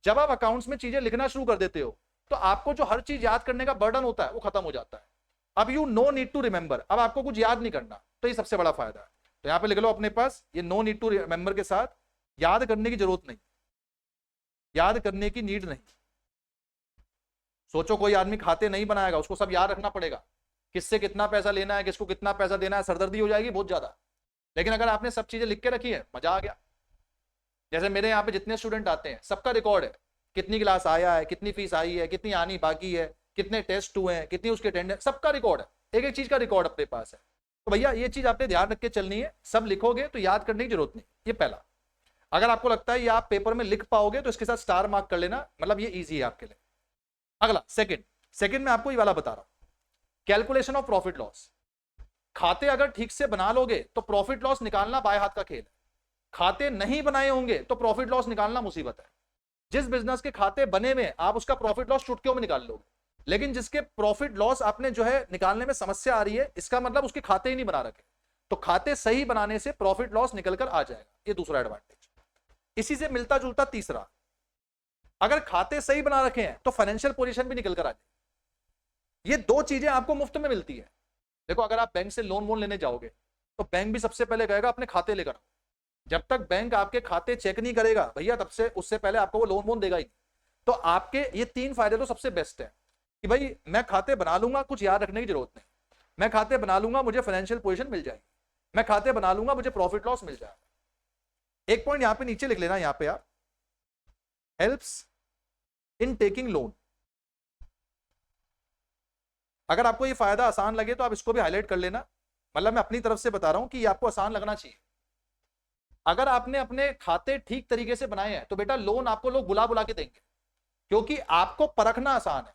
जब आप अकाउंट्स में चीजें लिखना शुरू कर देते हो तो आपको जो हर चीज याद करने का बर्डन होता है वो खत्म हो जाता है। अब you no need to remember, अब आपको कुछ याद नहीं करना, तो ये सबसे बड़ा फायदा है। तो यहाँ पे लिख लो अपने पास, ये नो नीड टू रिमेंबर के साथ याद करने की जरूरत नहीं, याद करने की नीड नहीं। सोचो कोई आदमी खाते नहीं बनाएगा, उसको सब याद रखना पड़ेगा, किससे कितना पैसा लेना है, किसको कितना पैसा देना है, सरदर्दी हो जाएगी बहुत ज्यादा। लेकिन अगर आपने सब चीजें लिख के रखी है, मजा आ गया। जैसे मेरे यहाँ पे जितने स्टूडेंट आते हैं सबका रिकॉर्ड है, कितनी क्लास आया है, कितनी फीस आई है, कितनी आनी बाकी है, कितने टेस्ट हुए हैं, कितनी उसके अटेंडेंस, सबका रिकॉर्ड है, एक एक चीज का रिकॉर्ड अपने पास है। तो भैया ये चीज आपने ध्यान रख के चलनी है, सब लिखोगे तो याद करने की जरूरत नहीं। ये पहला। अगर आपको लगता है ये आप पेपर में लिख पाओगे तो इसके साथ स्टार मार्क कर लेना, मतलब ये ईजी है आपके लिए। अगला सेकंड में आपको ये वाला बता रहा हूं, कैलकुलेशन ऑफ प्रॉफिट लॉस। खाते अगर ठीक से बना लोगे तो प्रॉफिट लॉस निकालना बाएं हाथ का खेल है। खाते नहीं बनाए होंगे तो प्रॉफिट लॉस निकालना मुसीबत है। जिस बिजनेस के खाते बने हुए आप उसका प्रॉफिट लॉस चुटकियों में निकाल लोगे, लेकिन जिसके प्रॉफिट लॉस आपने जो है निकालने में समस्या आ रही है, इसका मतलब उसके खाते ही नहीं बना रखे। तो खाते सही बनाने से प्रॉफिट लॉस निकल कर आ जाएगा, ये दूसरा एडवांटेज। इसी से मिलता जुलता तीसरा, अगर खाते सही बना रखे हैं तो फाइनेंशियल पोजीशन भी निकल कर आ जाएगी। ये दो चीजें आपको मुफ्त में मिलती है। देखो अगर आप बैंक से लोन वोन लेने जाओगे तो बैंक भी सबसे पहले कहेगा अपने खाते लेकर आओ। जब तक बैंक आपके खाते चेक नहीं करेगा भैया, तब से उससे पहले आपको वो लोन वोन देगा ही। तो आपके ये तीन फायदे तो सबसे बेस्ट है कि भाई मैं खाते बना लूंगा, कुछ याद रखने की जरूरत नहीं। मैं खाते बना लूंगा, मुझे फाइनेंशियल पोजीशन मिल जाएगी। मैं खाते बना लूंगा, मुझे प्रॉफिट लॉस मिल जाएगा। एक पॉइंट यहां पे नीचे लिख लेना, यहां पे आप, हेल्प्स इन टेकिंग लोन। अगर आपको ये फायदा आसान लगे तो आप इसको भी हाईलाइट कर लेना। मतलब मैं अपनी तरफ से बता रहा हूं कि ये आपको आसान लगना चाहिए। अगर आपने अपने खाते ठीक तरीके से बनाए हैं तो बेटा लोन आपको लोग बुला बुला के देंगे, क्योंकि आपको परखना आसान है।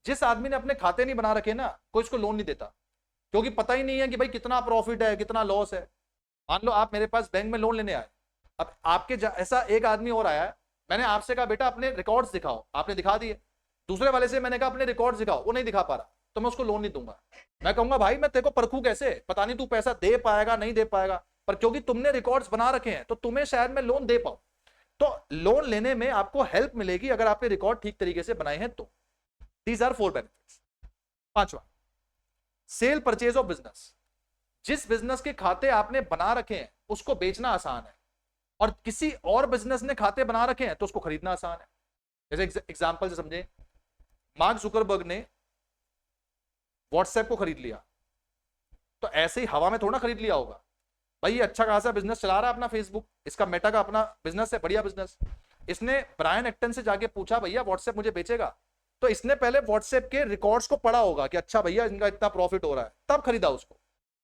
जिस आदमी ने अपने खाते नहीं बना रखे ना, कोई इसको लोन नहीं देता, क्योंकि पता ही नहीं है कि भाई कितना प्रॉफिट है कितना लॉस है। मान लो आप मेरे पास बैंक में लोन लेने आए, अब आपके ऐसा एक आदमी और आया है, मैंने आपसे कहा बेटा अपने रिकॉर्ड्स दिखाओ, आपने दिखा दिए। दूसरे वाले से मैंने कहा अपने रिकॉर्ड्स दिखाओ, वो नहीं दिखा पा रहा, तो मैं उसको लोन नहीं दूंगा। मैं कहूंगा भाई मैं तेरे को परखूं कैसे, पता नहीं तू पैसा दे पाएगा नहीं दे पाएगा, पर क्योंकि तुमने रिकॉर्ड्स बना रखे हैं तो तुम्हें शायद मैं लोन दे पाऊं। तो लोन लेने में आपको हेल्प मिलेगी अगर आपने रिकॉर्ड ठीक तरीके से बनाए हैं तो। These are 4 benefits. पांचवा, सेल परचेज ऑफ बिजनेस। जिस बिजनेस के खाते आपने बना रखे हैं उसको बेचना आसान है, और किसी और बिजनेस ने खाते बना रखे हैं तो उसको खरीदना आसान है। जैसे एग्जांपल से समझे, मार्क जुकरबर्ग ने व्हाट्सएप को खरीद लिया, तो ऐसे ही हवा में थोड़ा खरीद लिया होगा। भाई ये अच्छा खासा बिजनेस चला रहा है अपना फेसबुक, इसका मेटा का अपना बिजनेस है, बढ़िया बिजनेस। इसने ब्रायन एक्टन से जाके पूछा भैया व्हाट्सएप मुझे बेचेगा, तो इसने पहले व्हाट्सएप के रिकॉर्ड्स को पढ़ा होगा कि अच्छा भैया इनका इतना प्रॉफिट हो रहा है, तब खरीदा उसको।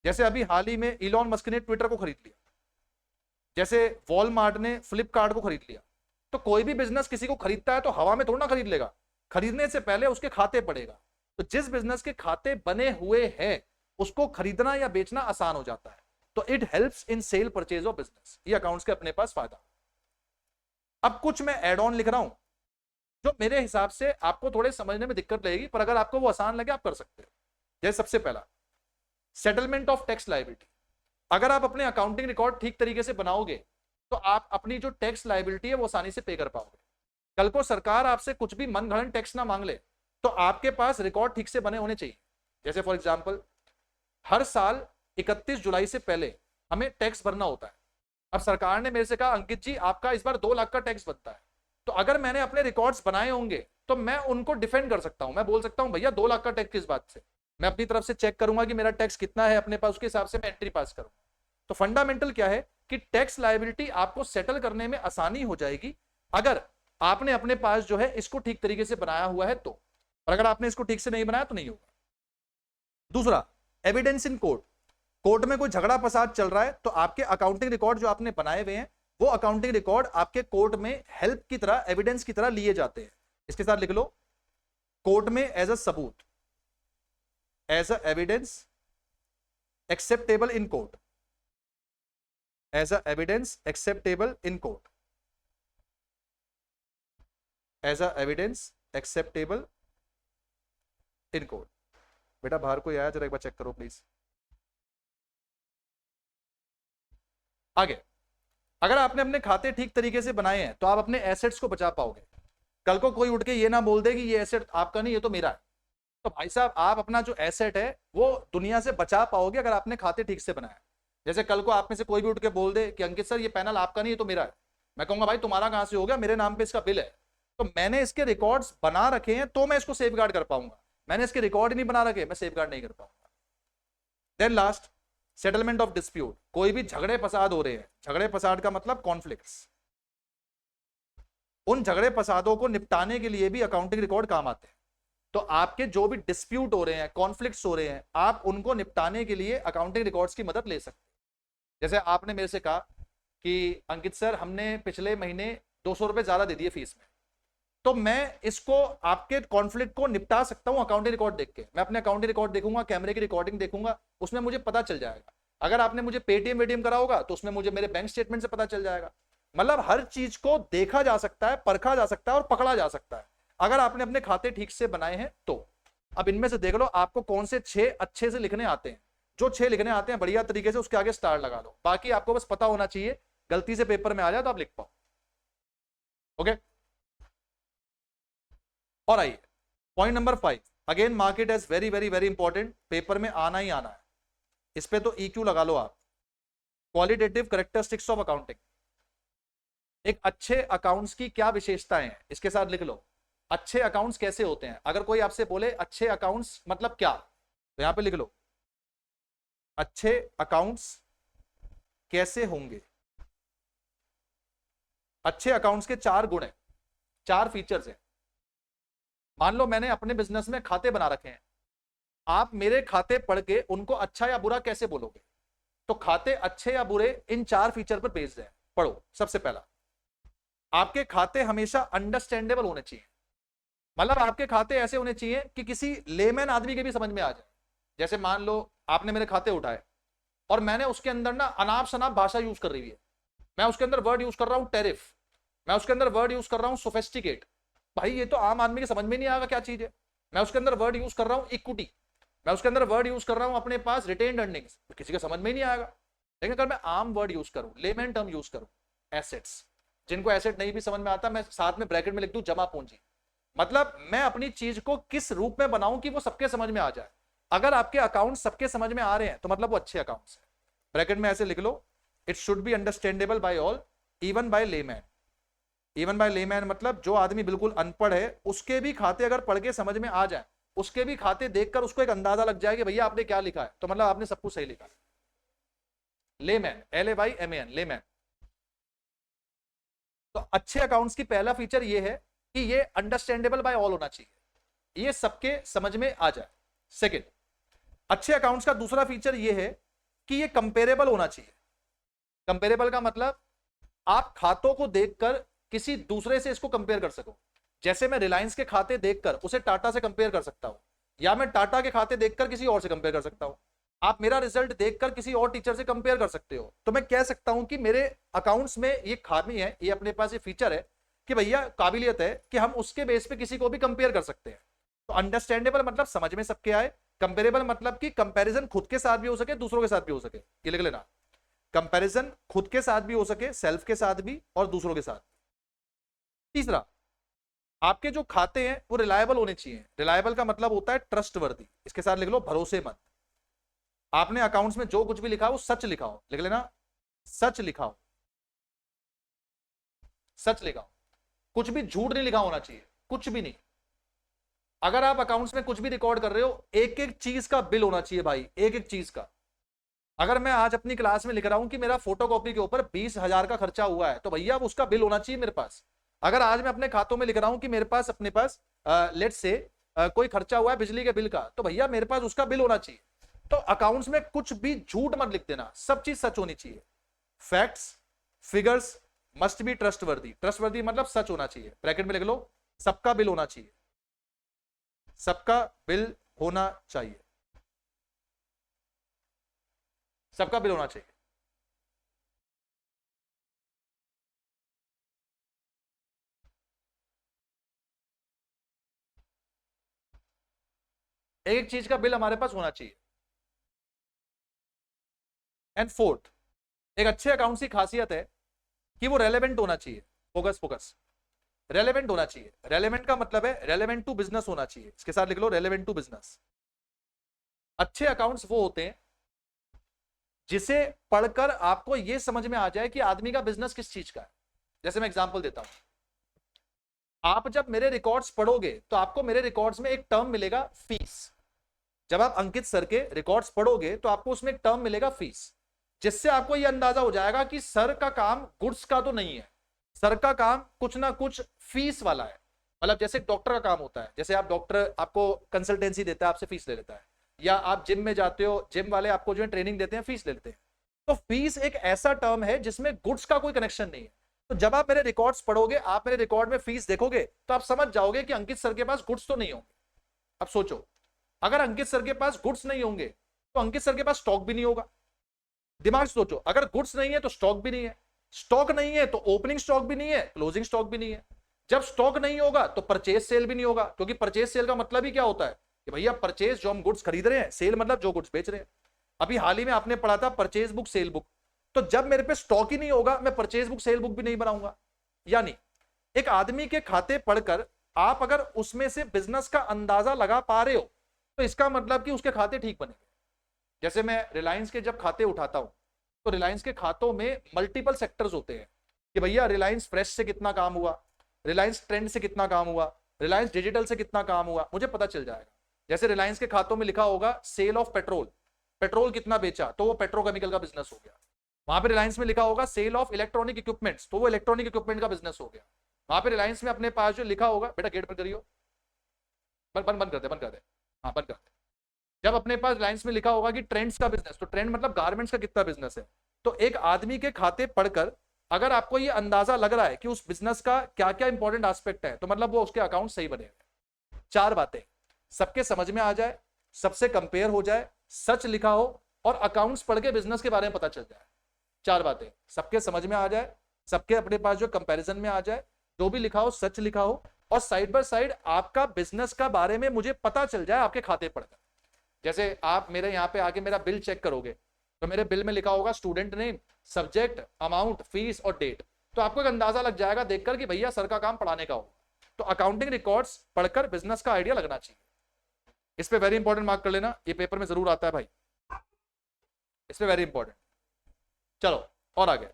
जैसे अभी हाल ही में इलॉन मस्क ने ट्विटर को खरीद लिया, जैसे वॉलमार्ट ने फ्लिपकार्ट को खरीद लिया। तो कोई भी बिजनेस किसी को खरीदता है तो हवा में थोड़ा ना खरीद लेगा, खरीदने से पहले उसके खाते पड़ेगा। तो जिस बिजनेस के खाते बने हुए हैं उसको खरीदना या बेचना आसान हो जाता है। तो it helps in cell purchase of business. ये अकाउंट्स के अपने पास फायदा। अब कुछ मैं एड ऑन लिख रहा हूं जो मेरे हिसाब से आपको थोड़े समझने में दिक्कत लगेगी, पर अगर आपको वो आसान लगे आप कर सकते हो। जैसे सबसे पहला, सेटलमेंट ऑफ टैक्स लायबिलिटी। अगर आप अपने अकाउंटिंग रिकॉर्ड ठीक तरीके से बनाओगे तो आप अपनी जो टैक्स लायबिलिटी है वो आसानी से पे कर पाओगे। कल को सरकार आपसे कुछ भी मनगढ़ंत टैक्स ना मांग ले तो आपके पास रिकॉर्ड ठीक से बने होने चाहिए। जैसे फॉर एग्जांपल, हर साल 31 जुलाई से पहले हमें टैक्स भरना होता है। अब सरकार ने मेरे से कहा अंकित जी आपका इस बार 2 लाख का टैक्स बनता है, तो अगर मैंने अपने रिकॉर्ड्स बनाए होंगे तो मैं उनको डिफेंड कर सकता हूं। मैं बोल सकता हूं भैया 2 लाख का टैक्स किस बात से, मैं अपनी तरफ से चेक करूंगा कि मेरा टैक्स कितना है अपने पास, उसके हिसाब से मैं एंट्री पास करूंगा। तो फंडामेंटल क्या है कि टैक्स लायबिलिटी आपको सेटल करने में आसानी हो जाएगी अगर आपने अपने पास जो है इसको ठीक तरीके से बनाया हुआ है तो, और अगर आपने इसको ठीक से नहीं बनाया तो नहीं होगा। दूसरा, एविडेंस इन कोर्ट। कोर्ट में कोई झगड़ा फसाद चल रहा है तो आपके अकाउंटिंग रिकॉर्ड जो आपने बनाए हुए हैं वो अकाउंटिंग रिकॉर्ड आपके कोर्ट में हेल्प की तरह, एविडेंस की तरह लिए जाते हैं। इसके साथ लिख लो, कोर्ट में एज अ सबूत, as a evidence acceptable in court, as a evidence acceptable in court, as a evidence acceptable in court. बेटा बाहर कोई आया, जरा एक बार चेक करो प्लीज। आगे, अगर आपने अपने खाते ठीक तरीके से बनाए हैं तो आप अपने एसेट्स को बचा पाओगे। कल को कोई उठ के ये ना बोल दे कि ये एसेट आपका नहीं, ये तो मेरा है। तो भाई साहब आप अपना जो एसेट है वो दुनिया से बचा पाओगे अगर आपने खाते ठीक से बनाया। जैसे कल को आप में से कोई भी उठ के बोल दे कि अंकित सर ये पैनल आपका नहीं, ये तो मेरा है, मैं कहूंगा भाई तुम्हारा कहां से हो गया, मेरे नाम पे इसका बिल है। तो मैंने इसके रिकॉर्ड्स बना रखे हैं तो मैं इसको सेफगार्ड कर पाऊंगा, मैंने इसके रिकॉर्ड ही नहीं बना रखे, मैं सेफगार्ड नहीं कर पाऊंगा। Then last, settlement of dispute. कोई भी झगड़े फसाद हो रहे हैं, झगड़े फसाद का मतलब कॉन्फ्लिक्ट्स, उन झगड़े फसादों को निपटाने के लिए भी अकाउंटिंग रिकॉर्ड काम आते हैं। तो आपके जो भी डिस्प्यूट हो रहे हैं, कॉन्फ्लिक्ट्स हो रहे हैं, आप उनको निपटाने के लिए अकाउंटिंग रिकॉर्ड्स की मदद ले सकते हैं। जैसे आपने मेरे से कहा कि अंकित सर हमने पिछले महीने 200 रुपए ज्यादा दे दिए फीस में, तो मैं इसको आपके कॉन्फ्लिक्ट को निपटा सकता हूं अकाउंटिंग रिकॉर्ड देख के। मैं अपने अकाउंटिंग रिकॉर्ड देखूंगा, कैमरे की रिकॉर्डिंग देखूंगा, उसमें मुझे पता चल जाएगा। अगर आपने मुझे पेटीएम वेटीएम करा होगा तो उसमें मुझे मेरे बैंक स्टेटमेंट से पता चल जाएगा। मतलब हर चीज को देखा जा सकता है, परखा जा सकता है और पकड़ा जा सकता है अगर आपने अपने खाते ठीक से बनाए हैं तो। अब इनमें से देख लो आपको कौन से 6 अच्छे से लिखने आते हैं। जो 6 लिखने आते हैं बढ़िया तरीके से उसके आगे स्टार लगा लो, बाकी आपको बस पता होना चाहिए, गलती से पेपर में आ जाए तो आप लिख पाओ। ओके, और आइए point number 5, again mark it as very very very important, paper में आना ही आना है, इस पे तो EQ लगा लो आप। क्वालिटेटिव कैरेक्टरिस्टिक्स ऑफ अकाउंटिंग, एक अच्छे अकाउंट्स की क्या विशेषताएं हैं, इसके साथ लिख लो। अच्छे अकाउंट्स कैसे होते हैं, अगर कोई आपसे बोले अच्छे अकाउंट्स मतलब क्या, तो यहां पे लिख लो अच्छे अकाउंट्स कैसे होंगे। अच्छे अकाउंट्स के 4 गुण हैं, 4 फीचर्स हैं। मान लो मैंने अपने बिजनेस में खाते बना रखे हैं, आप मेरे खाते पढ़ के उनको अच्छा या बुरा कैसे बोलोगे? तो खाते अच्छे या बुरे इन 4 फीचर पर बेस्ड है। पढ़ो, सबसे पहला, आपके खाते हमेशा अंडरस्टैंडेबल होने चाहिए, मतलब आपके खाते ऐसे होने चाहिए कि किसी लेमैन आदमी के भी समझ में आ जाए। जैसे मान लो आपने मेरे खाते उठाए और मैंने उसके अंदर ना अनाप शनाप भाषा यूज कर रही है, मैं उसके अंदर वर्ड यूज कर रहा हूं टेरिफ, मैं उसके अंदर वर्ड यूज कर रहा हूं सोफेस्टिकेट, भाई ये तो आम आदमी के समझ में नहीं आएगा क्या चीज है। मैं उसके अंदर वर्ड यूज कर रहा हूं इक्विटी, मैं उसके अंदर वर्ड यूज कर रहा हूं अपने पास रिटेन्ड अर्निंग्स, किसी का समझ में ही नहीं आएगा। लेकिन अगर मैं आम वर्ड यूज करूं, लेमैन टर्म यूज करूं, एसेट्स, जिनको एसेट नहीं भी समझ में आता, मैं साथ में ब्रैकेट में लिख दूं जमा पूंजी, मतलब मैं अपनी चीज को किस रूप में बनाऊं कि वो सबके समझ में आ जाए। अगर आपके अकाउंट सबके समझ में आ रहे हैं तो मतलब वो अच्छे अकाउंट्स हैं। ब्रैकेट में ऐसे लिख लो, it should be understandable by all even by layman. Even by layman मतलब जो आदमी बिल्कुल अनपढ़ है उसके भी खाते अगर पढ़ के समझ में आ जाए, उसके भी खाते देखकर उसको एक अंदाजा लग जाए कि भैया आपने क्या लिखा है, तो मतलब आपने सब कुछ सही लिखा है। Layman, LAYMAN, layman. तो अच्छे अकाउंट्स की पहला फीचर ये है कि ये अंडरस्टैंडेबल बाय ऑल होना चाहिए, ये सबके समझ में आ जाए। सेकंड, अच्छे अकाउंट्स का दूसरा फीचर ये है कि ये कंपेरेबल होना चाहिए। कंपेरेबल का मतलब आप खातों को देखकर किसी दूसरे से इसको कंपेयर कर सको। जैसे मैं रिलायंस के खाते देखकर उसे टाटा से कंपेयर कर सकता हूं, या मैं टाटा के खाते देखकर किसी और से कंपेयर कर सकता हूं। आप मेरा रिजल्ट देखकर किसी और टीचर से कंपेयर कर सकते हो। तो मैं कह सकता हूं कि मेरे अकाउंट्स में ये खामी है, ये अपने पास ये फीचर है कि भैया काबिलियत है कि हम उसके बेस पे किसी को भी कंपेयर कर सकते हैं। तो अंडरस्टैंडेबल मतलब समझ में सबके आए, कंपेरेबल मतलब कि कंपैरिजन खुद के साथ भी हो सके, दूसरों के साथ भी हो सके। ये लिख लेना, कंपैरिजन खुद के साथ भी हो सके, सेल्फ के साथ भी और दूसरों के साथ। तीसरा, आपके जो खाते हैं वो रिलायबल होने चाहिए। रिलायबल का मतलब होता है ट्रस्टवर्दी, इसके साथ लिख लो भरोसेमंद। आपने अकाउंट्स में जो कुछ भी लिखा हो सच लिखा हो, लिख लेना सच लिखा हो, सच लिखा हो, कुछ भी झूठ नहीं लिखा होना चाहिए, कुछ भी नहीं। अगर आप अकाउंट्स में कुछ भी रिकॉर्ड कर रहे हो, एक एक चीज का बिल होना चाहिए भाई, एक एक चीज का। अगर मैं आज अपनी क्लास में लिख रहा हूं कि मेरा फोटोकॉपी के ऊपर 20,000 का खर्चा हुआ है, तो भैया उसका बिल होना चाहिए मेरे पास। अगर आज मैं अपने खातों में लिख रहा हूं कि मेरे पास अपने पास लेट्स से कोई खर्चा हुआ है बिजली के बिल का, तो भैया मेरे पास उसका बिल होना चाहिए। तो अकाउंट्स में कुछ भी झूठ मत लिख देना, सब चीज सच होनी चाहिए। Facts, figures must be trustworthy. Trustworthy मतलब सच होना चाहिए। ब्रैकेट में लिख लो सबका बिल होना चाहिए, सबका बिल होना चाहिए, सबका बिल होना चाहिए। एक चीज का बिल हमारे पास होना चाहिए। एंड फोर्थ, एक अच्छे अकाउंट की खासियत है कि वो रेलेवेंट होना चाहिए। फोकस फोकस, रेलेवेंट होना चाहिए। रेलेवेंट का मतलब है रेलेवेंट टू बिजनेस होना चाहिए, इसके साथ लिख लो रेलेवेंट टू बिजनेस। अच्छे अकाउंट्स वो होते हैं जिसे पढ़कर आपको यह समझ में आ जाए कि आदमी का बिजनेस किस चीज का है। जैसे मैं एग्जांपल देता हूं, आप जब मेरे रिकॉर्ड्स पढ़ोगे तो आपको मेरे रिकॉर्ड्स में एक टर्म मिलेगा फीस। जब आप अंकित सर के रिकॉर्ड्स पढ़ोगे तो आपको उसमें एक टर्म मिलेगा फीस, जिससे आपको यह अंदाजा हो जाएगा कि सर का काम गुड्स का तो नहीं है, सर का काम कुछ ना कुछ फीस वाला है। मतलब जैसे डॉक्टर का काम होता है, जैसे आप डॉक्टर आपको कंसल्टेंसी देता है, आपसे फीस ले लेता है, या आप जिम में जाते हो, जिम वाले आपको जो है ट्रेनिंग देते हैं, फीस ले लेते हैं। तो फीस एक ऐसा टर्म है जिसमें गुड्स का कोई कनेक्शन नहीं है। तो जब आप मेरे रिकॉर्ड्स पढ़ोगे, आप मेरे रिकॉर्ड में फीस देखोगे तो आप समझ जाओगे कि अंकित सर के पास गुड्स तो नहीं होंगे। अब सोचो, अगर अंकित सर के पास गुड्स नहीं होंगे तो अंकित सर के पास स्टॉक भी नहीं होगा। दिमाग से सोचो, अगर गुड्स नहीं है तो स्टॉक भी नहीं है, स्टॉक नहीं है तो ओपनिंग स्टॉक भी नहीं है, क्लोजिंग स्टॉक भी नहीं है। जब स्टॉक नहीं होगा तो परचेज सेल भी नहीं होगा, क्योंकि परचेज सेल का मतलब ही क्या होता है कि भैया परचेज जो हम गुड्स खरीद रहे हैं, सेल मतलब जो गुड्स बेच रहे हैं। अभी हाल ही में आपने पढ़ा था परचेज बुक सेल बुक, तो जब मेरे पे स्टॉक ही नहीं होगा मैं परचेज बुक सेल बुक भी नहीं बनाऊंगा। यानी एक आदमी के खाते पढ़कर आप अगर उसमें से बिजनेस का अंदाजा लगा पा रहे हो तो इसका मतलब कि उसके खाते ठीक बनेंगे। जैसे मैं रिलायंस के जब खाते उठाता हूं तो रिलायंस के खातों में मल्टीपल सेक्टर्स होते हैं कि भैया रिलायंस फ्रेश से कितना काम हुआ, रिलायंस ट्रेंड से कितना काम हुआ, रिलायंस डिजिटल से कितना काम हुआ, मुझे पता चल जाएगा। जैसे रिलायंस के खातों में लिखा होगा सेल ऑफ पेट्रोल, पेट्रोल कितना बेचा तो वो पेट्रोकेमिकल का बिजनेस हो गया। वहां पे रिलायंस में लिखा होगा सेल ऑफ इलेक्ट्रॉनिक इक्विपमेंट्स, तो वो इलेक्ट्रॉनिक इक्विपमेंट का बिजनेस हो गया। वहां पे रिलायंस में अपने पास जो लिखा होगा, बेटा गेट बंद करियो, बंद कर दे, बंद कर दे, हाँ बंद कर दे। जब अपने पास रिलायंस में लिखा होगा कि ट्रेंड्स का बिजनेस, तो ट्रेंड मतलब गारमेंट्स का कितना बिजनेस है। तो एक आदमी के खाते पढ़कर अगर आपको ये अंदाजा लग रहा है कि उस बिजनेस का क्या क्या इंपॉर्टेंट एस्पेक्ट है, तो मतलब वो उसके अकाउंट सही बनेगा। चार बातें सबके समझ में आ जाए, सबसे कंपेयर हो जाए, सच लिखा हो और अकाउंट्स पढ़ के बिजनेस के बारे में पता चल जाए। चार बातें सबके समझ में आ जाए, सबके अपने पास जो कंपैरिजन में आ जाए, जो भी लिखा हो सच लिखा हो, और साइड बाय साइड आपका बिजनेस का बारे में मुझे पता चल जाए आपके खाते पढ़कर। जैसे आप मेरे यहाँ पे आके मेरा बिल चेक करोगे तो मेरे बिल में लिखा होगा student name, subject, amount, fees और डेट, तो आपको एक अंदाजा लग जाएगा देखकर कि भैया सर का काम पढ़ाने का होगा। तो अकाउंटिंग रिकॉर्ड्स पढ़कर बिजनेस का आइडिया लगना चाहिए। इस पे वेरी इंपॉर्टेंट मार्क कर लेना, ये पेपर में जरूर आता है भाई, इस पे वेरी इंपॉर्टेंट। चलो और आगे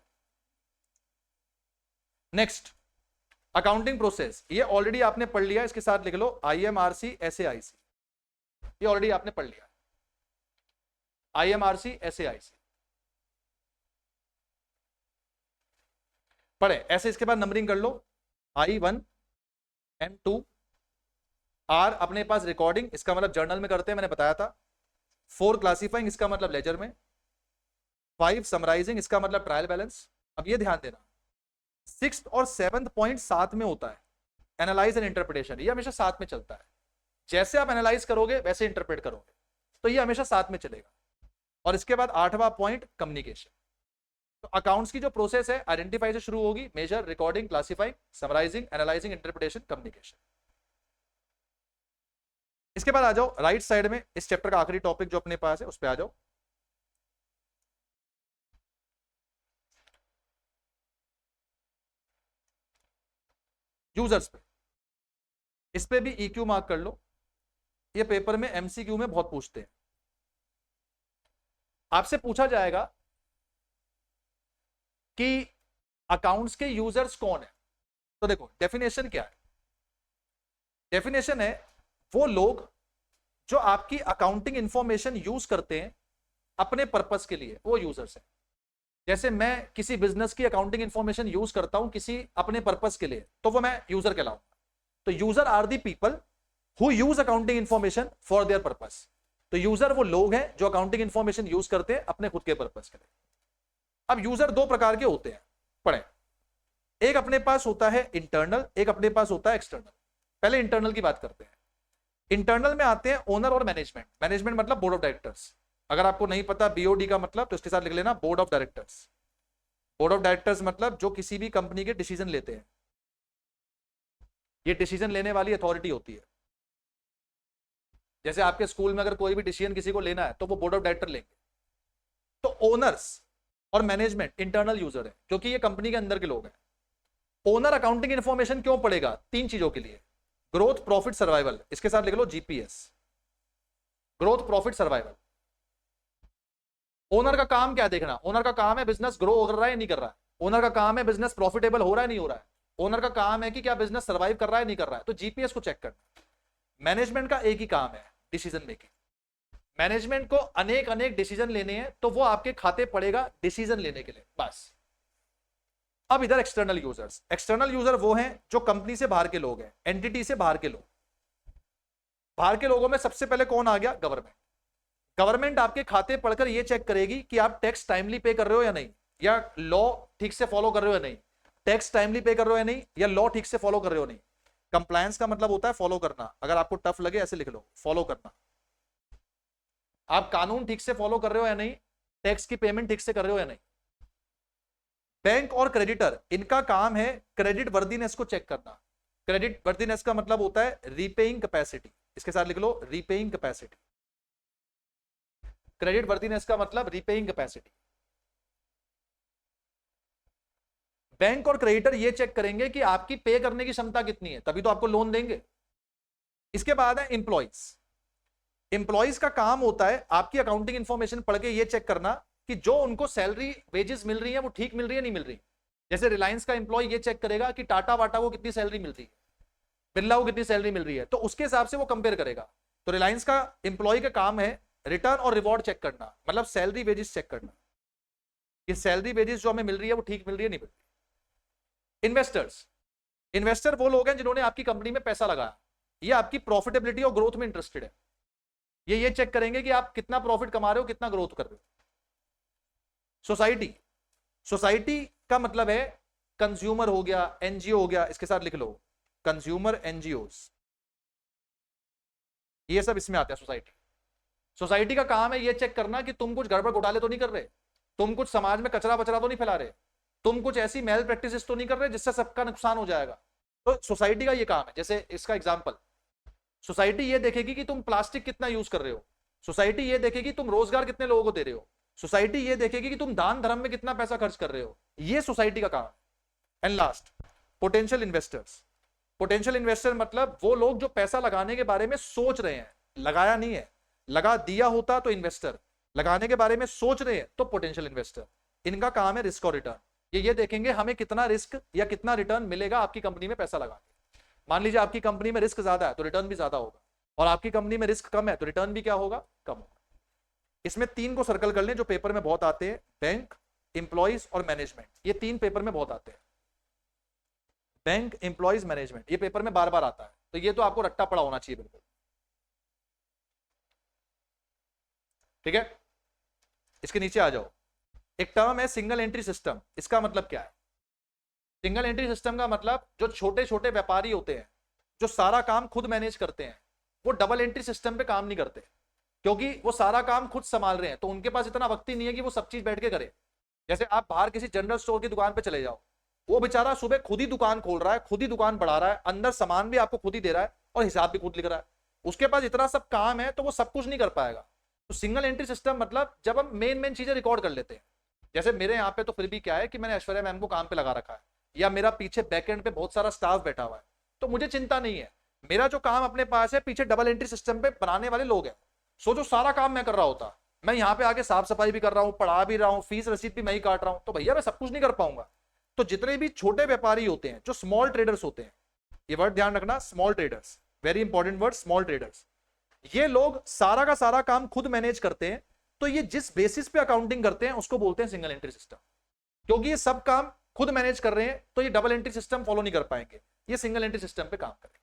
नेक्स्ट अकाउंटिंग प्रोसेस, ये ऑलरेडी आपने पढ़ लिया, इसके साथ लिख लो IMRC SAIC, ये ऑलरेडी आपने पढ़ लिया IMRC SAIC पढ़े ऐसे। इसके बाद नंबरिंग कर लो I1 M2 R अपने पास रिकॉर्डिंग, इसका मतलब जर्नल में करते हैं, मैंने बताया था। 4 क्लासिफाइंग, इसका मतलब लेजर में। 5 समराइजिंग, इसका मतलब ट्रायल बैलेंस। अब ये ध्यान देना 6th और 7th पॉइंट साथ में होता है, एनालाइज एंड इंटरप्रिटेशन, ये हमेशा साथ में चलता है। जैसे आप एनालाइज करोगे वैसे इंटरप्रेट करोगे, तो ये हमेशा साथ में चलेगा। और इसके बाद 8वां पॉइंट कम्युनिकेशन। तो अकाउंट्स की जो प्रोसेस है आइडेंटिफाई से शुरू होगी, measure, recording, classifying, summarizing, analyzing, interpretation, communication. इसके बाद आ जाओ राइट साइड में, इस चैप्टर का आखिरी टॉपिक जो अपने पास है उस पर आ जाओ। यूजर्स पे, इस पे भी EQ मार्क कर लो, ये पेपर में MCQ में बहुत पूछते हैं। आपसे पूछा जाएगा कि अकाउंट्स के यूजर्स कौन है, तो देखो डेफिनेशन क्या है। डेफिनेशन है वो लोग जो आपकी अकाउंटिंग इंफॉर्मेशन यूज करते हैं अपने पर्पस के लिए, वो यूजर्स हैं। जैसे मैं किसी बिजनेस की अकाउंटिंग इंफॉर्मेशन यूज करता हूं किसी अपने पर्पस के लिए, तो वो मैं यूजर कहलाऊंगा। तो user are the people who use accounting information for their purpose. तो यूजर वो लोग हैं जो अकाउंटिंग इंफॉर्मेशन यूज करते हैं अपने खुद के पर्पस के लिए। अब यूजर 2 प्रकार के होते हैं, पढ़े। एक अपने पास होता है इंटरनल, एक अपने पास होता है एक्सटर्नल। पहले इंटरनल की बात करते हैं। इंटरनल में आते हैं ओनर और मैनेजमेंट। मैनेजमेंट मतलब बोर्ड ऑफ डायरेक्टर्स। अगर आपको नहीं पता BOD का मतलब, तो इसके साथ लिख लेना board of directors. Board of directors मतलब जो किसी भी कंपनी के डिसीजन लेते हैं, ये डिसीजन लेने वाली अथॉरिटी होती है। जैसे आपके स्कूल में अगर कोई भी डिसीजन किसी को लेना है तो वो बोर्ड ऑफ डायरेक्टर लेंगे। तो ओनर्स और मैनेजमेंट इंटरनल यूजर है, क्योंकि ये कंपनी के अंदर के लोग हैं। ओनर अकाउंटिंग इंफॉर्मेशन क्यों पड़ेगा? 3 चीजों के लिए, ग्रोथ, प्रॉफिट, सर्वाइवल। इसके साथ लिख लो GPS, growth, profit, survival. Owner का काम क्या देखना? ओनर का काम है बिजनेस ग्रो कर रहा है नहीं कर रहा है। ओनर का काम है बिजनेस प्रॉफिटेबल हो रहा है नहीं हो रहा है। ओनर का काम है कि क्या बिजनेस सर्वाइव कर रहा है नहीं कर रहा है। तो GPS को चेक करना। मैनेजमेंट का एक ही काम है, डिसीजन मेकिंग। मैनेजमेंट को अनेक अनेक डिसीजन लेने हैं, तो वो आपके खाते पड़ेगा डिसीजन लेने के लिए, बस। अब इधर एक्सटर्नल यूजर्स। एक्सटर्नल यूजर वो हैं जो कंपनी से बाहर के लोग हैं, एंटिटी से बाहर के लोग। बाहर के लोगों में सबसे पहले कौन आ गया? गवर्नमेंट। गवर्नमेंट आपके खाते पढ़कर ये चेक करेगी कि आप टैक्स टाइमली पे कर रहे हो या नहीं, या लॉ ठीक से फॉलो कर रहे हो या नहीं। टैक्स टाइमली पे कर रहे हो या नहीं, या लॉ ठीक से फॉलो कर रहे हो नहीं। कंप्लायंस का मतलब होता है फॉलो करना। अगर आपको टफ लगे ऐसे लिख लो, फॉलो करना। आप कानून ठीक से फॉलो कर रहे हो या नहीं, टैक्स की पेमेंट ठीक से कर रहे हो या नहीं। बैंक और क्रेडिटर, इनका काम है क्रेडिट वर्दीनेस को चेक करना। क्रेडिट वर्दीनेस का मतलब होता है रीपेइंग कैपेसिटी। इसके साथ लिख लो रीपेइंग कैपेसिटी। क्रेडिट वर्दीनेस का मतलब रीपेइंग कैपेसिटी। बैंक और क्रेडिटर ये चेक करेंगे कि आपकी पे करने की क्षमता कितनी है, तभी तो आपको लोन देंगे। इसके बाद है एम्प्लॉइज। एम्प्लॉइज का काम होता है आपकी अकाउंटिंग इंफॉर्मेशन पढ़ के ये चेक करना कि जो उनको सैलरी वेजेस मिल रही है वो ठीक मिल रही है नहीं मिल रही। जैसे रिलायंस का एम्प्लॉय ये चेक करेगा कि टाटा वाटा को कितनी सैलरी मिल रही है, बिरला को कितनी सैलरी मिल रही है, तो उसके हिसाब से वो कंपेयर करेगा। तो रिलायंस का एम्प्लॉय का काम है रिटर्न और रिवॉर्ड चेक करना, मतलब सैलरी वेजेस चेक करना कि सैलरी वेजेस जो हमें मिल रही है वो ठीक मिल रही है नहीं मिल रही। इन्वेस्टर्स, इन्वेस्टर वो लोग हैं जिन्होंने आपकी कंपनी में पैसा लगाया, ये आपकी प्रॉफिटेबिलिटी और ग्रोथ में इंटरेस्टेड है। ये चेक करेंगे कि आप कितना प्रॉफिट कमा रहे हो, कितना ग्रोथ कर रहे हो। सोसाइटी, सोसाइटी का मतलब है कंज्यूमर हो गया, एनजीओ हो गया, इसके साथ लिख लो कंज्यूमर एनजीओस, ये सब इसमें आता है सोसाइटी। सोसाइटी का काम है ये चेक करना कि तुम कुछ गड़बड़ घोटाले तो नहीं कर रहे, तुम कुछ समाज में कचरा बचरा तो नहीं फैला रहे, तुम कुछ ऐसी मेल प्रैक्टिसेस तो नहीं कर रहे जिससे सबका नुकसान हो जाएगा। तो सोसाइटी का ये काम है। जैसे इसका एग्जांपल, सोसाइटी ये देखेगी कि तुम प्लास्टिक कितना यूज कर रहे हो, सोसाइटी ये देखेगी तुम रोजगार कितने लोगों को दे रहे हो, सोसाइटी ये देखेगी कि तुम दान धर्म में कितना पैसा खर्च कर रहे हो। ये सोसाइटी का काम है। And last, potential investors. Potential investor मतलब वो लोग जो पैसा लगाने के बारे में सोच रहे हैं, लगाया नहीं है, लगा दिया होता तो इन्वेस्टर, लगाने के बारे में सोच रहे हैं तो पोटेंशियल इन्वेस्टर। इनका काम है रिस्क और रिटर्न। ये देखेंगे हमें कितना रिस्क या कितना रिटर्न मिलेगा आपकी कंपनी में पैसा लगा के। मान लीजिए आपकी कंपनी में रिस्क ज्यादा है तो रिटर्न भी ज्यादा होगा, और आपकी कंपनी में रिस्क कम है तो रिटर्न भी क्या होगा, कम होगा। इसमें 3 को सर्कल कर लें जो पेपर में बहुत आते हैं, बैंक, एम्प्लॉइज और मैनेजमेंट। ये 3 पेपर में बहुत आते हैं, बैंक, एम्प्लॉइज, मैनेजमेंट। ये पेपर में बार बार आता है, तो ये तो आपको रट्टा पड़ा होना चाहिए बिल्कुल। ठीक है, इसके नीचे आ जाओ। एक टर्म है सिंगल एंट्री सिस्टम। इसका मतलब क्या है? सिंगल एंट्री सिस्टम का मतलब जो छोटे छोटे व्यापारी होते हैं जो सारा काम खुद मैनेज करते हैं, वो डबल एंट्री सिस्टम पे काम नहीं करते, क्योंकि वो सारा काम खुद संभाल रहे हैं, तो उनके पास इतना वक्त ही नहीं है कि वो सब चीज बैठ के करे। जैसे आप बाहर किसी जनरल स्टोर की दुकान पे चले जाओ, वो बेचारा सुबह खुद ही दुकान खोल रहा है, खुद ही दुकान बढ़ा रहा है, अंदर सामान भी आपको खुद ही दे रहा है और हिसाब भी खुद लिख रहा है, उसके पास इतना सब काम है तो वो सब कुछ नहीं कर पाएगा। तो सिंगल एंट्री सिस्टम मतलब जब हम मेन चीजें रिकॉर्ड कर लेते हैं। जैसे मेरे यहाँ पे तो फिर भी क्या है कि मैंने ऐश्वर्या मैम को काम पे लगा रखा है, या मेरा पीछे बैकएंड पे बहुत सारा स्टाफ बैठा हुआ है, तो मुझे चिंता नहीं है। मेरा जो काम अपने पास है, पीछे डबल एंट्री सिस्टम पे बनाने वाले लोग हैं। सो जो सारा काम मैं कर रहा होता, मैं यहाँ पे आके साफ सफाई भी कर रहा हूँ, पढ़ा भी रहा हूँ, फीस रसीद भी मैं ही काट रहा हूँ, तो भैया मैं सब कुछ नहीं कर पाऊंगा। तो जितने भी छोटे व्यापारी होते हैं, जो स्मॉल ट्रेडर्स होते हैं, ये वर्ड ध्यान रखना, small traders, very important word, small traders. ये लोग सारा का सारा काम खुद मैनेज करते हैं, तो ये जिस बेसिस पे अकाउंटिंग करते हैं उसको बोलते हैं सिंगल एंट्री सिस्टम। क्योंकि ये सब काम खुद मैनेज कर रहे हैं तो ये डबल एंट्री सिस्टम फॉलो नहीं कर पाएंगे, ये सिंगल एंट्री सिस्टम पे काम करेंगे।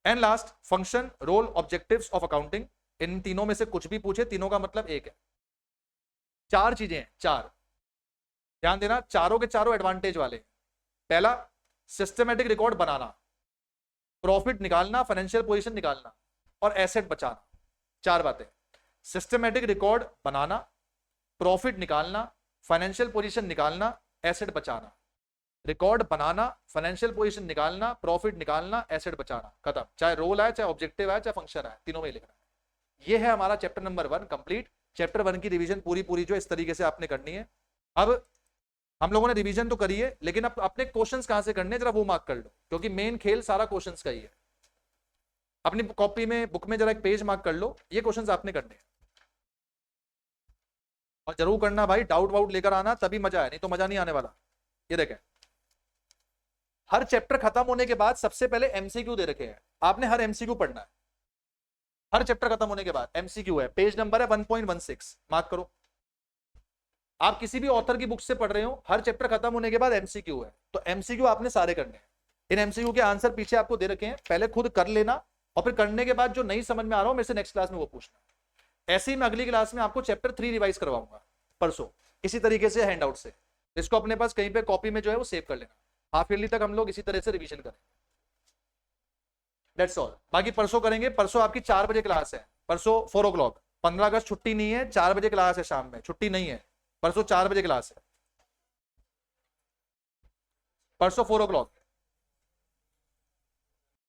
And last, function, role, objectives of accounting. इन तीनों में से कुछ भी पूछे, तीनों का मतलब एक है। 4 चीजें हैं, 4, ध्यान देना, चारों के चारों एडवांटेज वाले। पहला, सिस्टमेटिक रिकॉर्ड बनाना, प्रॉफिट निकालना, फाइनेंशियल पोजीशन निकालना और एसेट बचाना। 4 बातें, सिस्टमेटिक रिकॉर्ड बनाना, प्रॉफिट निकालना, फाइनेंशियल पोजीशन निकालना, एसेट बचाना। रिकॉर्ड बनाना, फाइनेंशियल पोजीशन निकालना, प्रॉफिट निकालना, एसेट बचाना, खत्म। चाहे रोल आए, चाहे ऑब्जेक्टिव आए, चाहे फंक्शन आए, तीनों में लिखना है। ये है हमारा चैप्टर नंबर 1 कंप्लीट। चैप्टर 1 की रिवीजन पूरी जो इस तरीके से आपने करनी है। अब हम लोगों ने रिवीजन तो करी है, लेकिन अब अपने क्वेश्चंस कहां से करने, जरा वो मार्क कर लो, क्योंकि मेन खेल सारा क्वेश्चंस का ही है। अपनी कॉपी में, बुक में जरा एक पेज मार्क कर लो, ये क्वेश्चंस आपने करने हैं। और जरूर करना भाई, डाउट वाउट लेकर आना, तभी मजा है, नहीं तो मजा नहीं आने वाला। ये देखें, हर चैप्टर खत्म होने के बाद सबसे पहले एमसीक्यू दे रखे हैं, आपने हर एमसीक्यू पढ़ना है। हर चैप्टर खत्म होने के बाद एमसीक्यू है, पेज नंबर है 1.16, मार्क करो। आप किसी भी ऑथर की बुक से पढ़ रहे हो, हर चैप्टर खत्म होने के बाद एमसीक्यू है, तो एमसीक्यू आपने सारे करने हैं। इन एमसीक्यू के आंसर पीछे आपको दे रखे हैं, पहले खुद कर लेना, और फिर करने के बाद जो नहीं समझ में आ रहा हो मेरे से नेक्स्ट क्लास में वो पूछना। ऐसे ही मैं अगली क्लास में आपको चैप्टर 3 रिवाइज करवाऊंगा परसों, इसी तरीके से हैंडआउट से। इसको अपने पास कहीं पे कॉपी में जो है वो सेव कर लेना। हाफ ईयरली तक हम लोग इसी तरह से रिवीजन करें, दैट्स ऑल। बाकी परसों करेंगे। परसों आपकी 4 बजे क्लास है, परसों 4 o'clock। 15 अगस्त छुट्टी नहीं है, 4 बजे क्लास है, शाम में छुट्टी नहीं है, परसों 4 बजे क्लास है, परसों 4 o'clock।